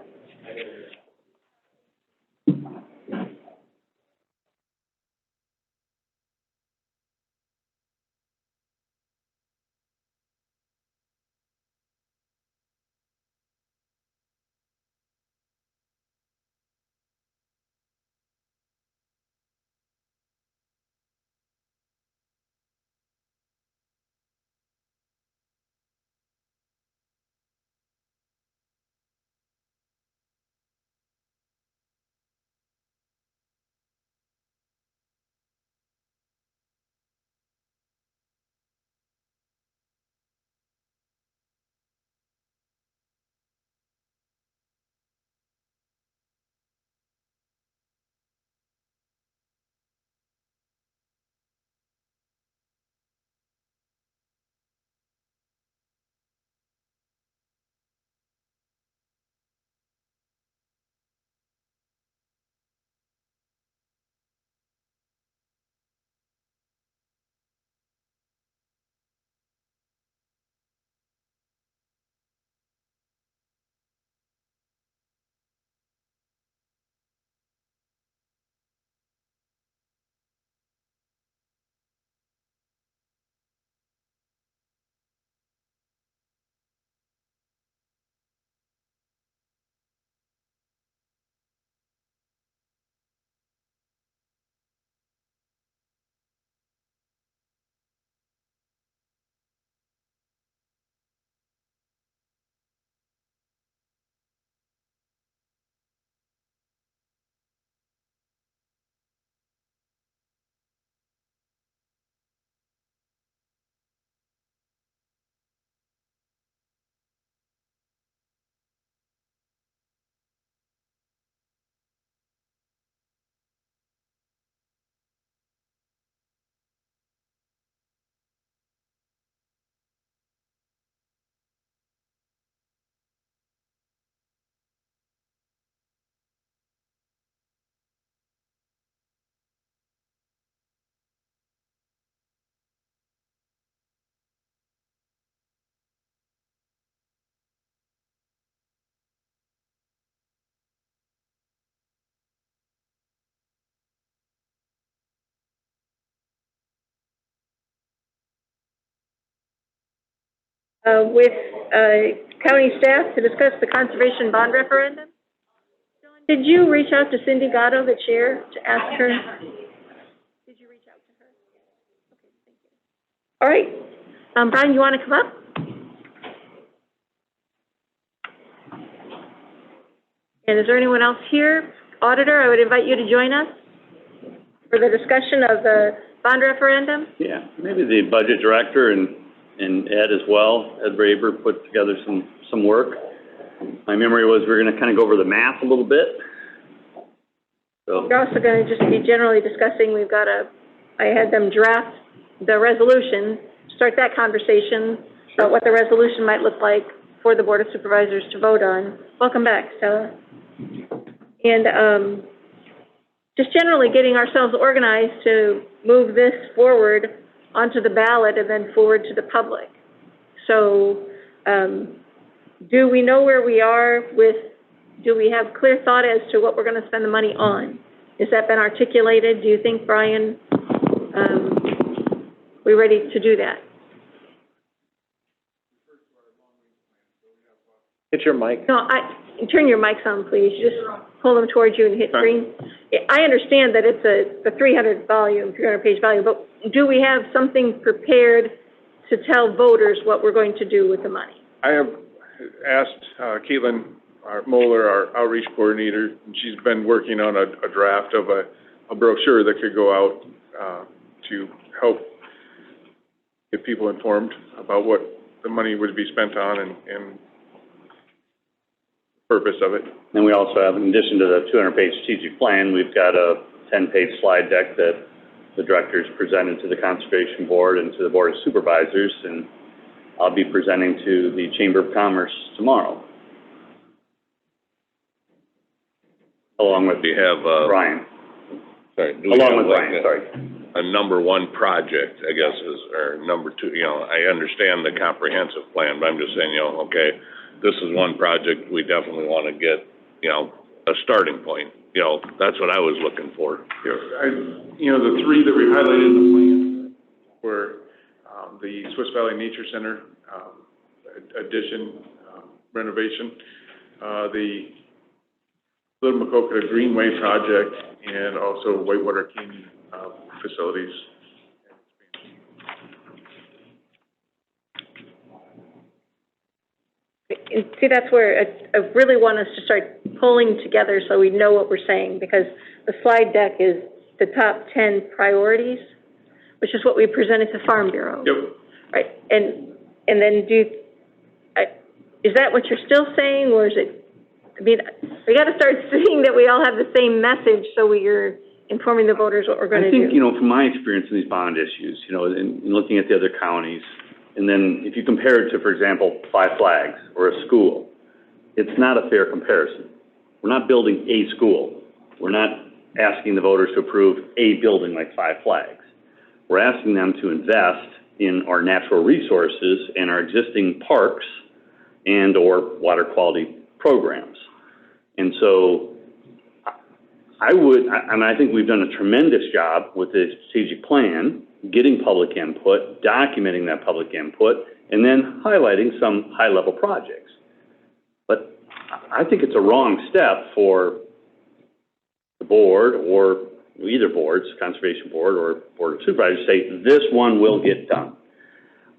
with county staff to discuss the conservation bond referendum. Did you reach out to Cindy Gatto, the chair, to ask her? Did you reach out to her? Okay, thank you. All right. Brian, you want to come up? And is there anyone else here? Auditor, I would invite you to join us for the discussion of the bond referendum. Yeah, maybe the budget director and Ed as well, Ed Braber, put together some work. My memory was we were going to kind of go over the math a little bit. So We're also going to just be generally discussing, I had them draft the resolution, start that conversation about what the resolution might look like for the Board of Supervisors to vote on. Welcome back, Stella. And just generally getting ourselves organized to move this forward onto the ballot and then forward to the public. So do we know where we are with, do we have clear thought as to what we're going to spend the money on? Has that been articulated? Do you think, Brian, we're ready to do that? Hit your mic. No, turn your mics on, please. Just pull them towards you and hit green. I understand that it's a 300-page volume, but do we have something prepared to tell voters what we're going to do with the money? I have asked Caitlin Moeller, our outreach coordinator, and she's been working on a draft of a brochure that could go out to help get people informed about what the money would be spent on and purpose of it. and we also have, in addition to the 200-page strategic plan, we've got a 10-page slide deck that the directors presented to the Conservation Board and to the Board of Supervisors, and I'll be presenting to the Chamber of Commerce tomorrow. Along with Brian. Sorry. Along with Brian, sorry. A number one project, I guess, or number two, I understand the comprehensive plan, but I'm just saying, okay, this is one project we definitely want to get, a starting point. That's what I was looking for. The three that we highlighted in the plan were the Swiss Valley Nature Center addition, renovation, the Little Macocata Greenway project, and also Whitewater Canyon facilities. See, that's where I really want us to start pulling together so we know what we're saying, because the slide deck is the top 10 priorities, which is what we presented to Farm Bureau. Yep. Right, and then is that what you're still saying, or is it, we got to start seeing that we all have the same message so we're informing the voters what we're going to do. I think, from my experience in these bond issues, in looking at the other counties, and then if you compare it to, for example, Five Flags or a school, it's not a fair comparison. We're not building a school. We're not asking the voters to approve a building like Five Flags. We're asking them to invest in our natural resources and our existing parks and or water quality programs. And so I think we've done a tremendous job with the strategic plan, getting public input, documenting that public input, and then highlighting some high-level projects. But I think it's a wrong step for the board, or either boards, Conservation Board or Board of Supervisors, to say this one will get done.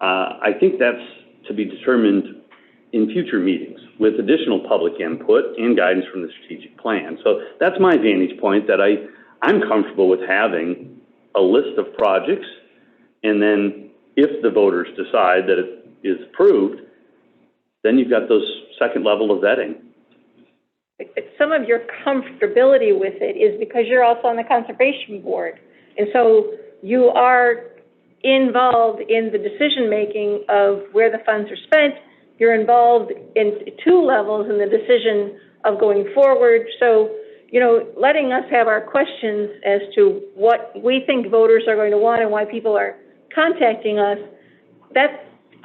I think that's to be determined in future meetings with additional public input and guidance from the strategic plan. So that's my vantage point, that I'm comfortable with having a list of projects, and then if the voters decide that it is approved, then you've got those second level of vetting. Some of your comfortability with it is because you're also on the Conservation Board, and so you are involved in the decision-making of where the funds are spent. You're involved in two levels in the decision of going forward. So, letting us have our questions as to what we think voters are going to want and why people are contacting us,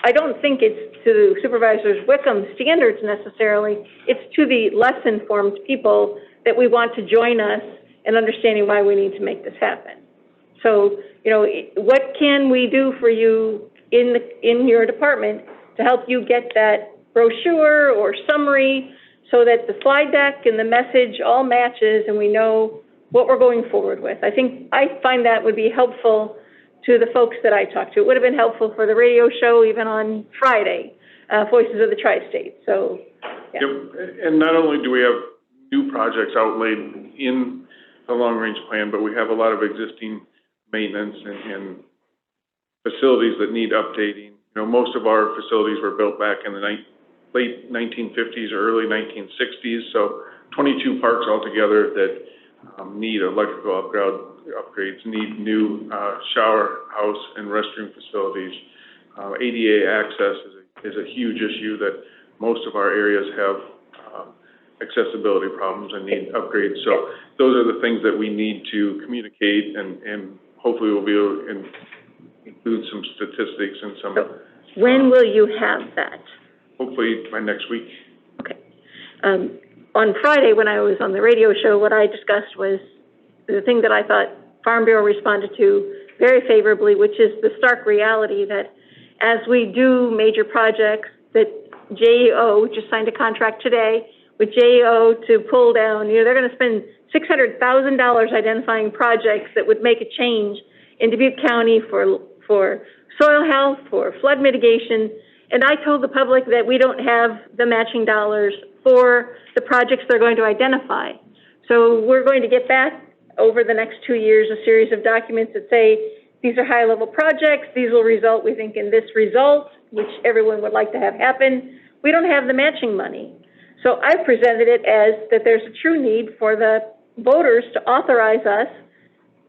I don't think it's to Supervisors Wickham standards necessarily. It's to the less informed people that we want to join us in understanding why we need to make this happen. So, what can we do for you in your department to help you get that brochure or summary so that the slide deck and the message all matches and we know what we're going forward with. I find that would be helpful to the folks that I talked to. It would have been helpful for the radio show even on Friday, Voices of the Tri-State, so, yeah. Yep, and not only do we have new projects outlaid in the long-range plan, but we have a lot of existing maintenance and facilities that need updating. You know, most of our facilities were built back in the late 1950s or early 1960s, so 22 parks altogether that need electrical upgrades, need new shower house and restroom facilities. ADA access is a huge issue that most of our areas have accessibility problems and need upgrades. So those are the things that we need to communicate, and hopefully we'll be able to include some statistics and some. When will you have that? Hopefully by next week. Okay. On Friday, when I was on the radio show, what I discussed was the thing that I thought Farm Bureau responded to very favorably, which is the stark reality that as we do major projects, that JEO just signed a contract today with JEO to pull down, you know, they're going to spend $600,000 identifying projects that would make a change in Dubuque County for soil health, for flood mitigation. And I told the public that we don't have the matching dollars for the projects they're going to identify. So we're going to get back over the next 2 years a series of documents that say these are high-level projects, these will result, we think, in this result, which everyone would like to have happen. We don't have the matching money. So I presented it as that there's a true need for the voters to authorize us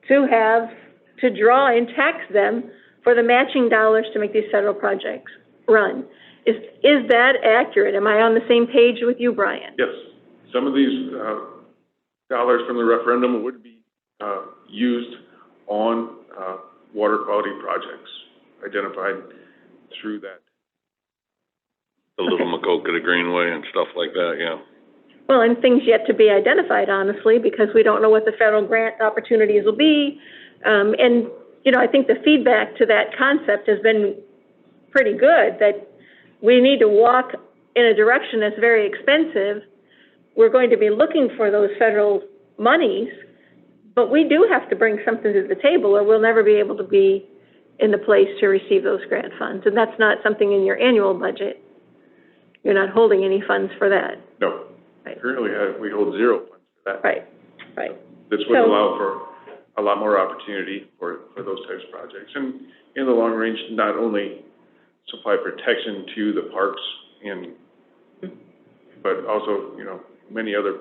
to draw and tax them for the matching dollars to make these federal projects run. Is that accurate? Am I on the same page with you, Brian? Yes. Some of these dollars from the referendum would be used on water quality projects identified through that. The Little Macoka, the Greenway and stuff like that, yeah. Well, and things yet to be identified, honestly, because we don't know what the federal grant opportunities will be. And, you know, I think the feedback to that concept has been pretty good, that we need to walk in a direction that's very expensive. We're going to be looking for those federal monies, but we do have to bring something to the table or we'll never be able to be in the place to receive those grant funds. And that's not something in your annual budget. You're not holding any funds for that. No. Right. Currently, we hold zero funds for that. Right, right. This would allow for a lot more opportunity for those types of projects. And in the long range, not only supply protection to the parks but also, you know, many other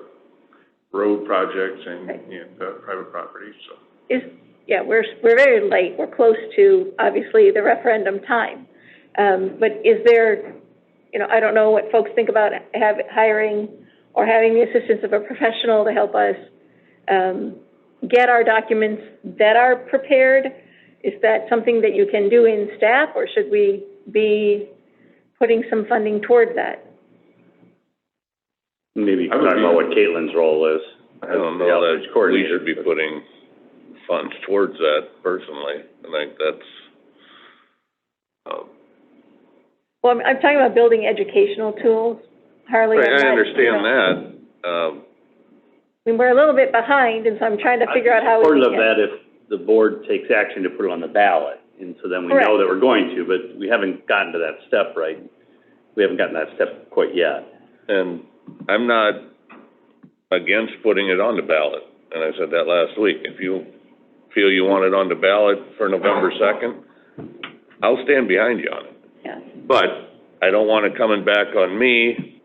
road projects and private properties, so. Yeah, we're very late. We're close to, obviously, the referendum time. But is there, you know, I don't know what folks think about hiring or having the assistance of a professional to help us get our documents that are prepared. Is that something that you can do in staff, or should we be putting some funding toward that? Maybe talk about what Caitlin's role is. I don't know that we should be putting funds towards that personally. I think that's, Well, I'm talking about building educational tools, Harley. I understand that. I mean, we're a little bit behind, and so I'm trying to figure out how we can. Part of that if the board takes action to put it on the ballot, and so then we know that we're going to, but we haven't gotten to that step, right? We haven't gotten that step quite yet. And I'm not against putting it on the ballot, and I said that last week. If you feel you want it on the ballot for November 2nd, I'll stand behind you on it. Yeah. But I don't want it coming back on me,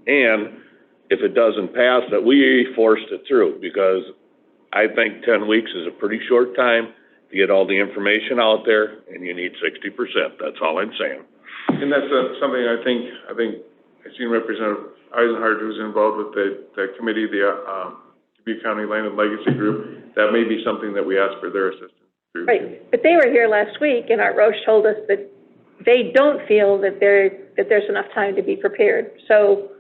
and if it doesn't pass, that we forced it through, because I think 10 weeks is a pretty short time to get all the information out there, and you need 60%. That's all I'm saying. And that's something I think I've seen Representative Eisenhardt, who's involved with the committee, the Dubuque County Land and Legacy Group. That may be something that we ask for their assistance through. Right, but they were here last week, and Art Roche told us that they don't feel that there's enough time to be prepared. So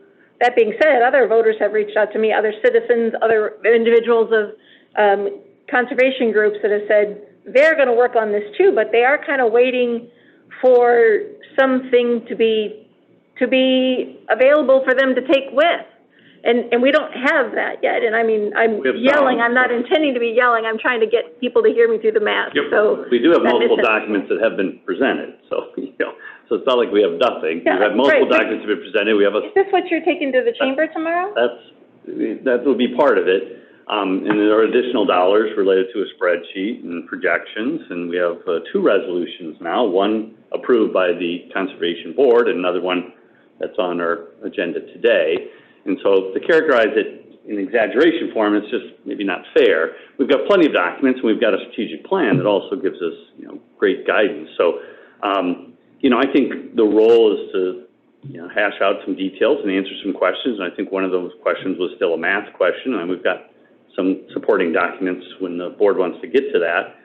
that being said, other voters have reached out to me, other citizens, other individuals of conservation groups that have said they're going to work on this too, but they are kind of waiting for something to be available for them to take with. And we don't have that yet, and I mean, I'm yelling, I'm not intending to be yelling, I'm trying to get people to hear me through the mask, so. We do have multiple documents that have been presented, so, so it's not like we have nothing. Yeah, We've had multiple right. documents have been presented, we have Is this what you're taking to the chamber tomorrow? that will be part of it. And there are additional dollars related to a spreadsheet and projections, and we have 2 resolutions now, one approved by the Conservation Board, and another one that's on our agenda today. And so to characterize it in exaggeration form, it's just maybe not fair. We've got plenty of documents, and we've got a strategic plan that also gives us, great guidance. So, I think the role is to, hash out some details and answer some questions. And I think one of those questions was still a math question, and we've got some supporting documents when the board wants to get to that.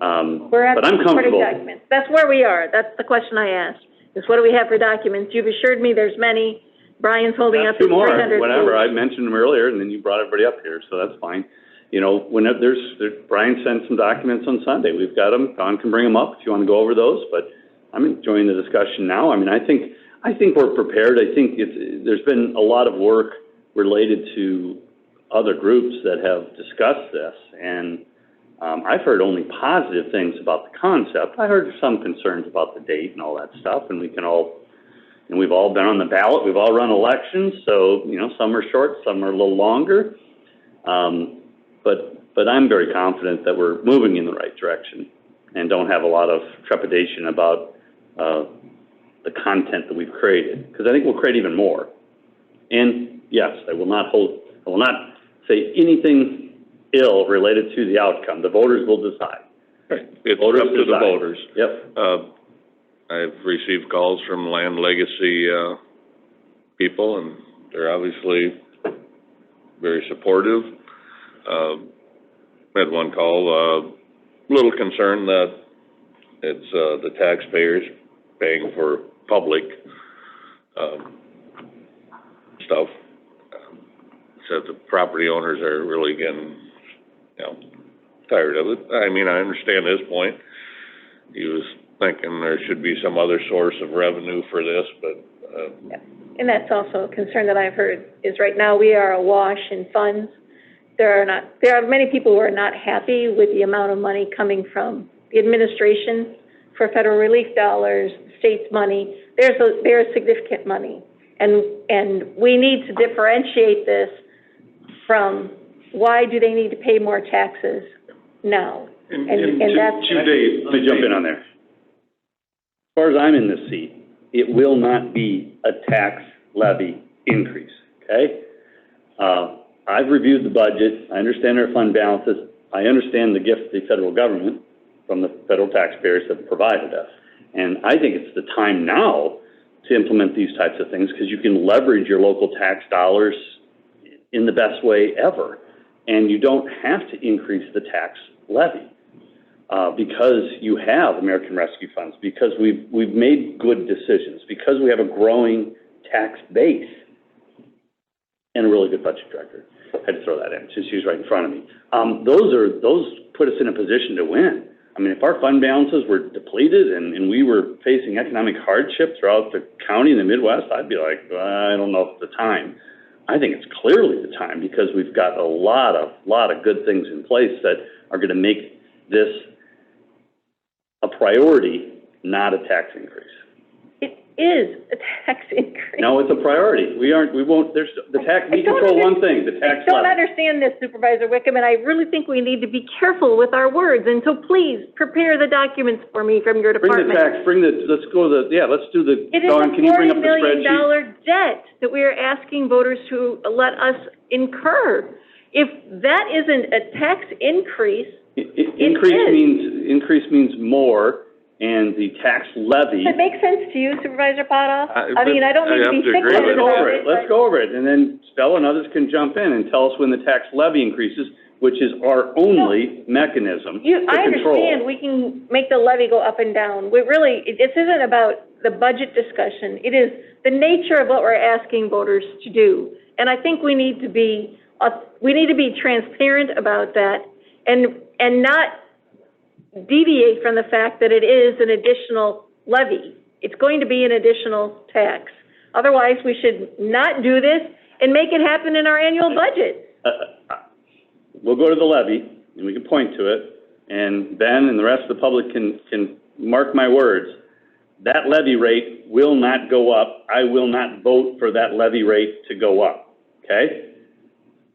We're at but I'm supporting comfortable. documents. That's where we are. That's the question I asked, is what do we have for documents? You've assured me there's many. Brian's holding up his 300. Whatever, I mentioned them earlier, and then you brought everybody up here, so that's fine. Whenever Brian sent some documents on Sunday, we've got them, Don can bring them up if you want to go over those, but I'm enjoying the discussion now. I mean, I think we're prepared. I think there's been a lot of work related to other groups that have discussed this, and I've heard only positive things about the concept. I heard some concerns about the date and all that stuff, and we've all been on the ballot, we've all run elections, so, some are short, some are a little longer. But I'm very confident that we're moving in the right direction and don't have a lot of trepidation about the content that we've created, because I think we'll create even more. And yes, I will not say anything ill related to the outcome. The voters will decide. Right. It's up to the voters. Yep. I've received calls from land legacy people, and they're obviously very supportive. Had one call, a little concerned that it's the taxpayers paying for public stuff. Said the property owners are really getting, tired of it. I mean, I understand his point. He was thinking there should be some other source of revenue for this, but... Yeah. And that's also a concern that I've heard, is right now we are awash in funds. There are many people who are not happy with the amount of money coming from the administration for federal relief dollars, state's money. There's significant money. And we need to differentiate this from why do they need to pay more taxes now? And that's... Let me jump in on there. As far as I'm in this seat, it will not be a tax levy increase, okay? I've reviewed the budget. I understand our fund balances. I understand the gift the federal government from the federal taxpayers have provided us. And I think it's the time now to implement these types of things, because you can leverage your local tax dollars in the best way ever. And you don't have to increase the tax levy because you have American Rescue Funds, because we've made good decisions, because we have a growing tax base and a really good budget director. I had to throw that in, since she's right in front of me. Those put us in a position to win. I mean, if our fund balances were depleted and we were facing economic hardship throughout the county and the Midwest, I'd be like, I don't know if it's the time. I think it's clearly the time, because we've got a lot of good things in place that are going to make this a priority, not a tax increase. It is a tax increase. No, it's a priority. We control one thing, the tax levy. I don't understand this, Supervisor Wickham, and I really think we need to be careful with our words. And so please prepare the documents for me from your department. Let's do the, It is Dawn, can you bring up the $40 spreadsheet? million debt that we are asking voters to let us incur. If that isn't a tax increase, Increase means more, and the tax levy. Does that make sense to you, Supervisor Potoff? I mean, I don't mean to be fixated about it. Let's go over it, and then Stella and others can jump in and tell us when the tax levy increases, which is our only mechanism to I control. understand we can make the levy go up and down. This isn't about the budget discussion. It is the nature of what we're asking voters to do. And I think we need to be transparent about that and not deviate from the fact that it is an additional levy. It's going to be an additional tax. Otherwise, we should not do this and make it happen in our annual budget. We'll go to the levy, and we can point to it, and Ben and the rest of the public can mark my words. That levy rate will not go up. I will not vote for that levy rate to go up, okay?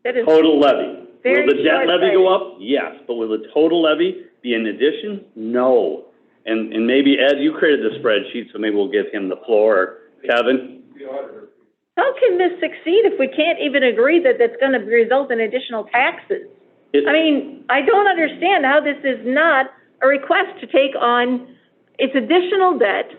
That is total levy. very Will the debt levy go short-sighted. up? Yes, but will the total levy be in addition? No. And maybe, Ed, you created the spreadsheet, so maybe we'll give him the floor, or Kevin? How can this succeed if we can't even agree that that's going to result in additional taxes? I mean, I don't understand how this is not a request to take on its additional debt,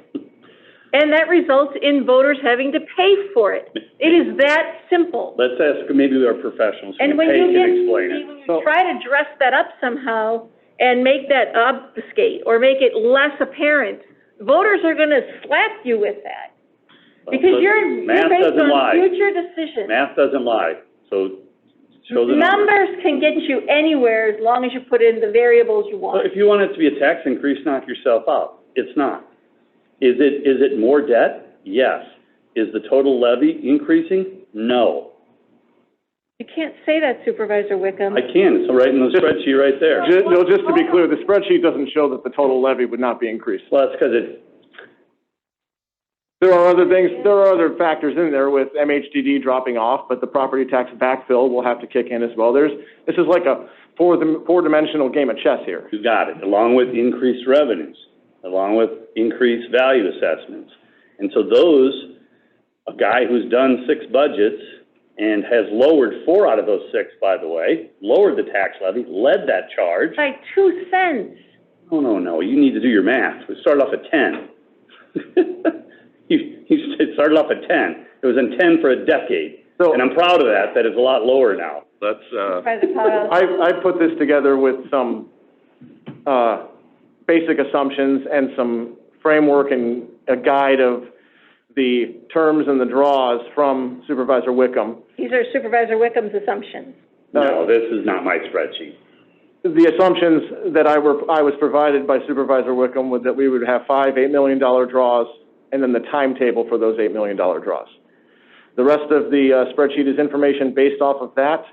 and that results in voters having to pay for it. It is that simple. Let's ask, maybe our professionals And who when you can explain it. when you try to dress that up somehow and make that obfuscate or make it less apparent, voters are going to slap you with that. Because you're based on future decisions. Math doesn't lie, so show the Numbers can get you anywhere as long as you put in the variables you Well, want. if you want it to be a tax increase, knock yourself out. It's not. Is it more debt? Yes. Is the total levy increasing? No. You can't say that, Supervisor Wickham. I can, it's right in the spreadsheet right there. Just to be clear, the spreadsheet doesn't show that the total levy would not be increased. Well, that's because There are other things, there are other factors in there with MHDD dropping off, but the property tax backfill will have to kick in as well. This is like a four-dimensional game of chess here. you got it, along with increased revenues, along with increased value assessments. And so those, a guy who's done 6 budgets and has lowered 4 out of those 6, by the way, lowered the tax levy, led that charge. By 2 cents. No, you need to do your math. We started off at 10. It started off at 10. It was in 10 for a decade. So, and I'm proud of that. That is a lot lower now. That's, I put this together with some, basic assumptions and some framework and a guide of the terms and the draws from Supervisor Wickham. These are Supervisor Wickham's assumptions. No, this is not my spreadsheet. The assumptions that I was provided by Supervisor Wickham was that we would have 5 $8 million draws, and then the timetable for those $8 million draws. The rest of the spreadsheet is information based off of that.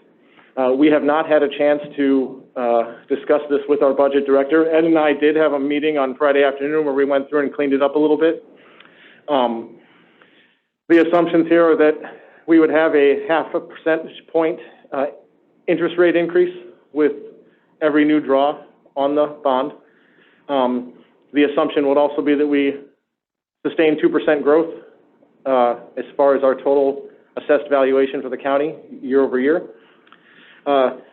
We have not had a chance to discuss this with our budget director. Ed and I did have a meeting on Friday afternoon where we went through and cleaned it up a little bit. The assumptions here are that we would have a 0.5 percentage point interest rate increase with every new draw on the bond. The assumption would also be that we sustain 2% growth as far as our total assessed valuation for the county year over year.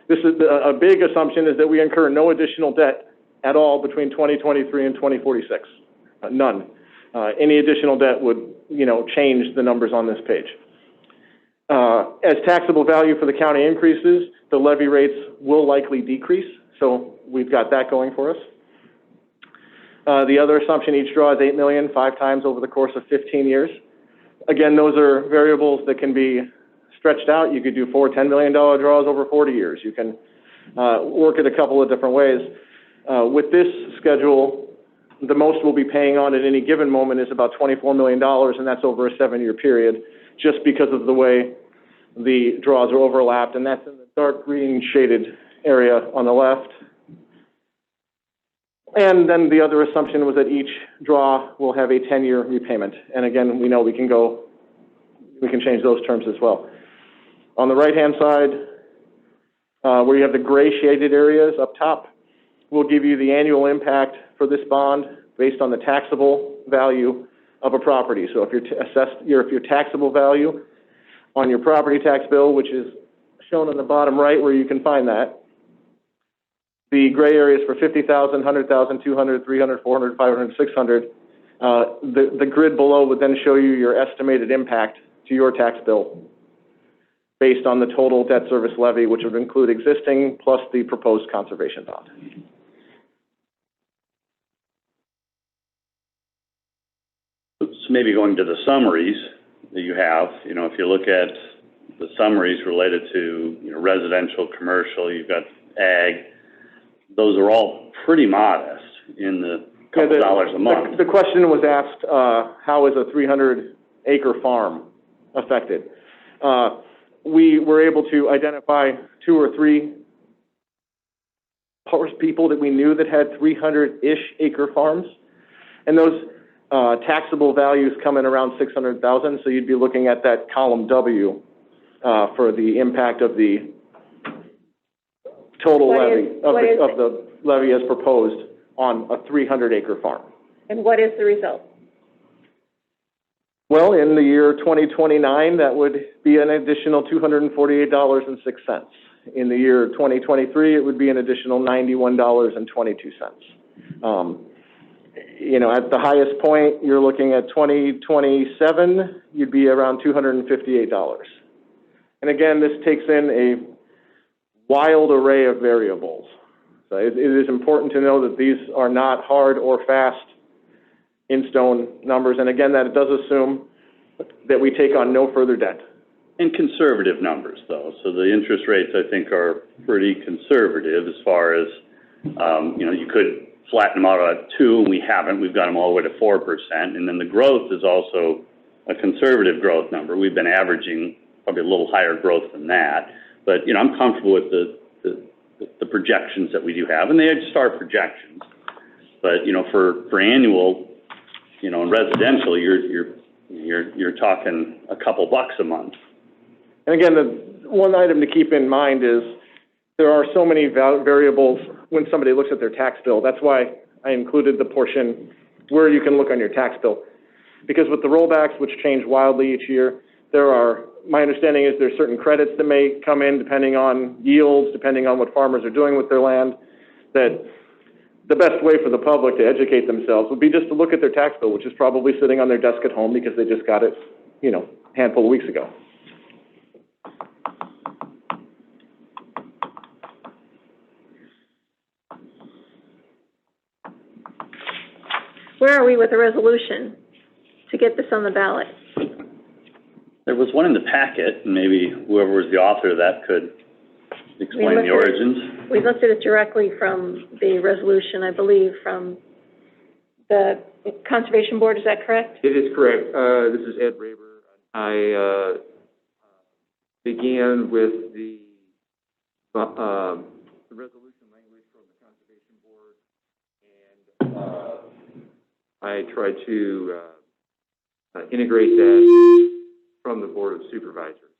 This is a big assumption is that we incur no additional debt at all between 2023 and 2046. None. Any additional debt would, change the numbers on this page. As taxable value for the county increases, the levy rates will likely decrease, so we've got that going for us. The other assumption, each draw is $8 million, 5 times over the course of 15 years. Again, those are variables that can be stretched out. You could do 4 $10 million draws over 40 years. You can work it a couple of different ways. With this schedule, the most we'll be paying on at any given moment is about $24 million, and that's over a 7-year period, just because of the way the draws are overlapped, and that's in the dark green shaded area on the left. And then the other assumption was that each draw will have a 10-year repayment. And again, we know we can change those terms as well. On the right-hand side, where you have the gray shaded areas up top, we'll give you the annual impact for this bond based on the taxable value of a property. So if your taxable value on your property tax bill, which is shown on the bottom right where you can find that, the gray areas for 50,000, 100,000, 200, 300, 400, 500, 600. The grid below would then show you your estimated impact to your tax bill based on the total debt service levy, which would include existing plus the proposed conservation bond. So maybe going to the summaries that you have, if you look at the summaries related to, residential, commercial, you've got ag, those are all pretty modest in the couple dollars a month. The question was asked, how is a 300-acre farm affected? We were able to identify 2 or 3 people that we knew that had 300-ish acre farms, and those taxable values come in around $600,000. So you'd be looking at that column W for the impact of the total levy of the levy as proposed on a 300-acre farm. And what is the result? Well, in the year 2029, that would be an additional $248.06. In the year 2023, it would be an additional $91.22. You know, at the highest point, you're looking at 2027, you'd be around $258. And again, this takes in a wild array of variables. So it is important to know that these are not hard or fast in stone numbers. And again, that it does assume that we take on no further debt. And conservative numbers, though. So the interest rates, I think, are pretty conservative as far as, you know, you could flatten them out at 2, and we haven't. We've got them all the way to 4%. And then the growth is also a conservative growth number. We've been averaging probably a little higher growth than that. But, you know, I'm comfortable with the projections that we do have, and they just are projections. But, you know, for annual, you know, in residential, you're talking a couple bucks a month. And again, the one item to keep in mind is there are so many variables when somebody looks at their tax bill. That's why I included the portion where you can look on your tax bill. Because with the rollbacks, which change wildly each year, my understanding is there's certain credits that may come in depending on yields, depending on what farmers are doing with their land, that the best way for the public to educate themselves would be just to look at their tax bill, which is probably sitting on their desk at home because they just got it, you know, a handful of weeks ago. Where are we with the resolution to get this on the ballot? There was one in the packet, and maybe whoever was the author of that could explain the origins. We looked at it directly from the resolution, I believe, from the Conservation Board, is that correct? It is correct. This is Ed Raber. I began with the resolution language from the Conservation Board, and I tried to integrate that from the Board of Supervisors.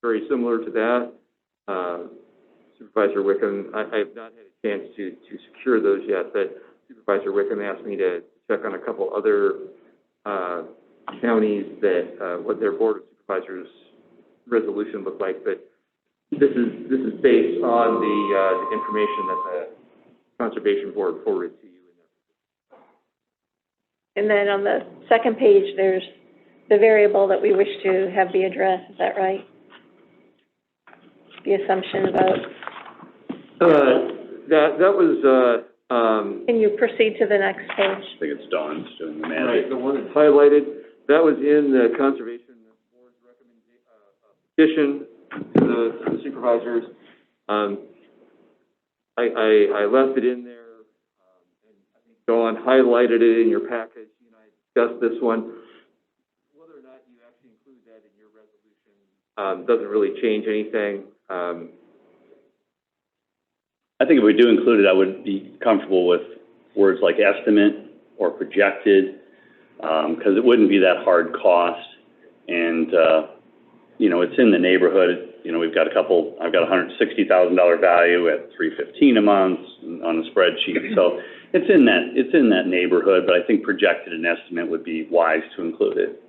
Very similar to that. Supervisor Wickham, I have not had a chance to secure those yet, but Supervisor Wickham asked me to check on a couple other counties that what their Board of Supervisors resolution looked like. But this is based on the information that the Conservation Board forwarded to you. And then on the second page, there's the variable that we wish to have be addressed. Is that right? The assumption about. That was. Can you proceed to the next page? I think it's Dawn's doing the magic. Right, the one that's highlighted, that was in the Conservation Board's recommendation petition to the supervisors. I left it in there, and I think Dawn highlighted it in your package. You and I discussed this one. Whether or not you actually include that in your resolution doesn't really change anything. I think if we do include it, I would be comfortable with words like estimate or projected, because it wouldn't be that hard cost. And, you know, it's in the neighborhood. You know, I've got $160,000 value at $315 a month on the spreadsheet. So it's in that neighborhood, but I think projected and estimate would be wise to include it,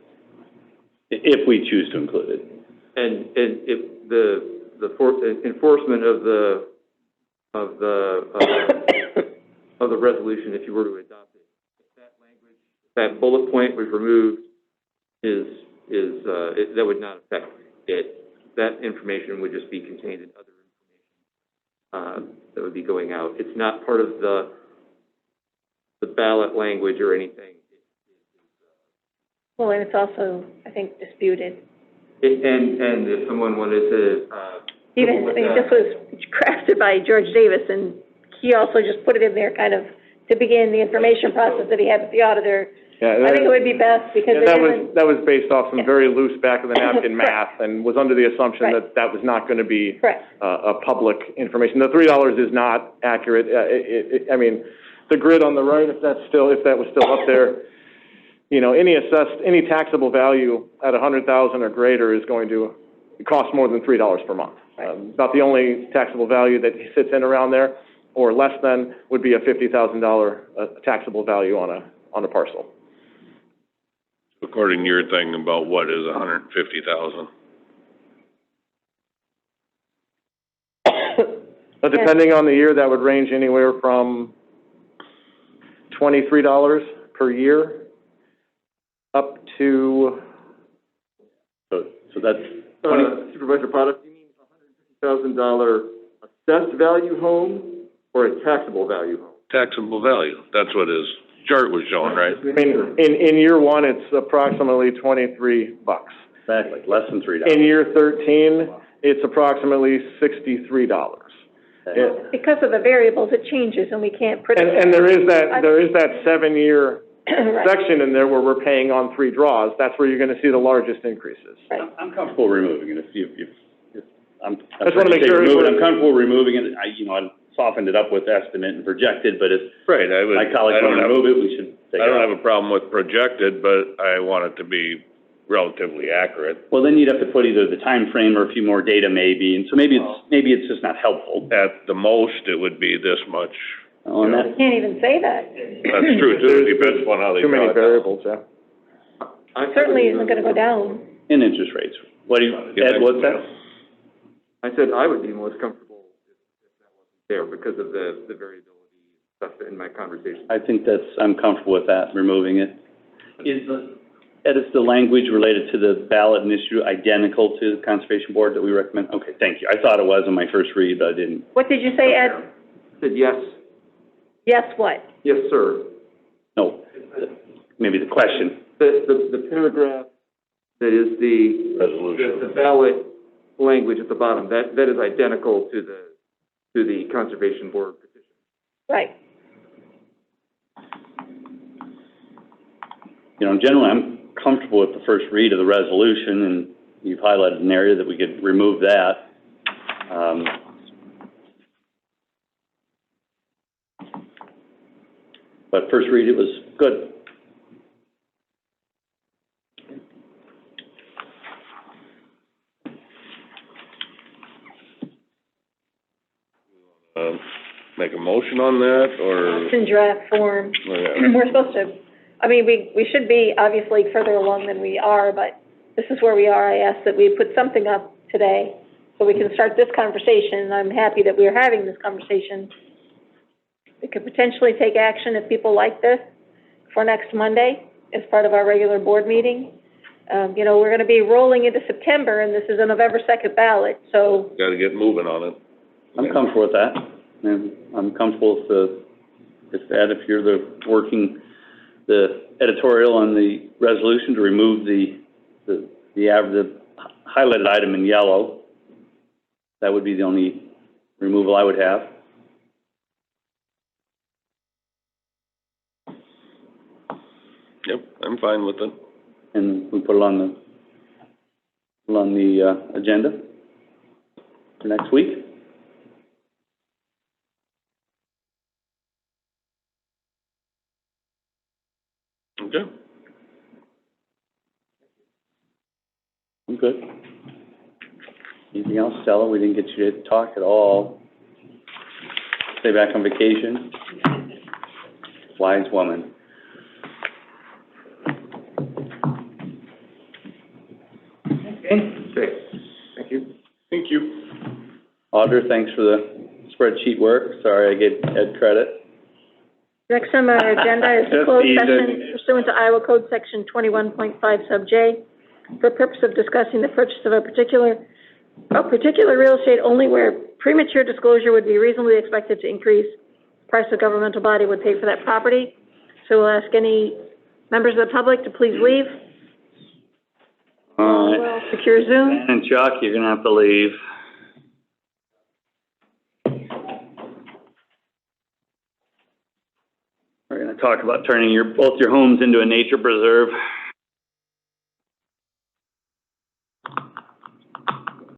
if we choose to include it. And if the enforcement of the resolution, if you were to adopt it, if that language, that bullet point was removed, that would not affect it. That information would just be contained in other information that would be going out. It's not part of the ballot language or anything. Well, and it's also, I think, disputed. And if someone wanted to Even, I mean, this was crafted by George Davis, and he also just put it in there kind of to begin the information process that he had with the auditor. Yeah, I think it would be best because it isn't. that was based off some very loose back of the napkin math and was under the assumption Right. that that was not gonna be, Correct. a public information. The $3 is not accurate. I mean, the grid on the right, if that was still up there, you know, any taxable value at 100,000 or greater is going to cost more than $3 per month. About the only taxable value that sits in around there, or less than, would be a $50,000 taxable value on a parcel. According to your thing about what is 150,000? But depending on the year, that would range anywhere from $23 per year up to. So that's Supervisor Potter, you mean $150,000 assessed value home or a taxable value home? Taxable value, that's what his chart was showing, right? I mean, in year one, it's approximately $23. exactly, less than $3. In year 13, it's approximately $63. Because of the variables, it changes and we can't predict. And there is that 7-year Right. section in there where we're paying on 3 draws. That's where you're gonna see the largest increases. I'm comfortable removing it, I'm just wanna make sure I'm comfortable removing it, I softened it up with estimate and projected, but if Right, my colleagues want to remove it, we should take it I don't out. have a problem with projected, but I want it to be relatively accurate. Well, then you'd have to put either the time frame or a few more data maybe, and so maybe it's just not helpful. At the most, it would be this much. Oh, and You can't even say that. That's true, too, it depends on how they Too draw many it down. variables, yeah. It certainly isn't gonna go down. in interest rates. What do you, Ed, what's that? I said I would be most comfortable if that wasn't there because of the variability stuff in my conversation. I think I'm comfortable with that, removing it. Ed, is the language related to the ballot and issue identical to the Conservation Board that we recommend? Okay, thank you. I thought it was on my first read, but I didn't. What did you say, Ed? I said yes, Yes, what? yes, sir. No, maybe the question. The paragraph that is Resolution. the ballot language at the bottom, that is identical to the Conservation Board petition. Right. You know, generally, I'm comfortable with the first read of the resolution, and you've highlighted an area that we could remove that. But first read, it was good. Make a motion on that, or? It's in draft form. We're supposed to, I mean, we should be obviously further along than we are, but this is where we are. I asked that we put something up today so we can start this conversation. I'm happy that we're having this conversation. We could potentially take action if people like this for next Monday as part of our regular board meeting. You know, we're gonna be rolling into September, and this is a November 2nd ballot, so. Gotta get moving on it. I'm comfortable with that, and I'm comfortable with that, if you're working the editorial on the resolution to remove the highlighted item in yellow. That would be the only removal I would have. Yep, I'm fine with it. And we put it on the agenda for next week. Okay. I'm good. Anything else, Stella? We didn't get you to talk at all. Stay back on vacation. Wise woman. Okay, thank you. Thank you. Auditor, thanks for the spreadsheet work. Sorry I gave Ed credit. Next on our agenda is the Just closed ease session pursuant to Iowa Code Section 21.5 sub J for purpose of discussing the purchase of a particular real estate only where premature disclosure would be reasonably expected to increase the price a governmental body would pay for that property. So we'll ask any members of the public to please leave. All right. We'll secure Zoom. And Chuck, you're gonna have to leave. We're gonna talk about turning both your homes into a nature preserve.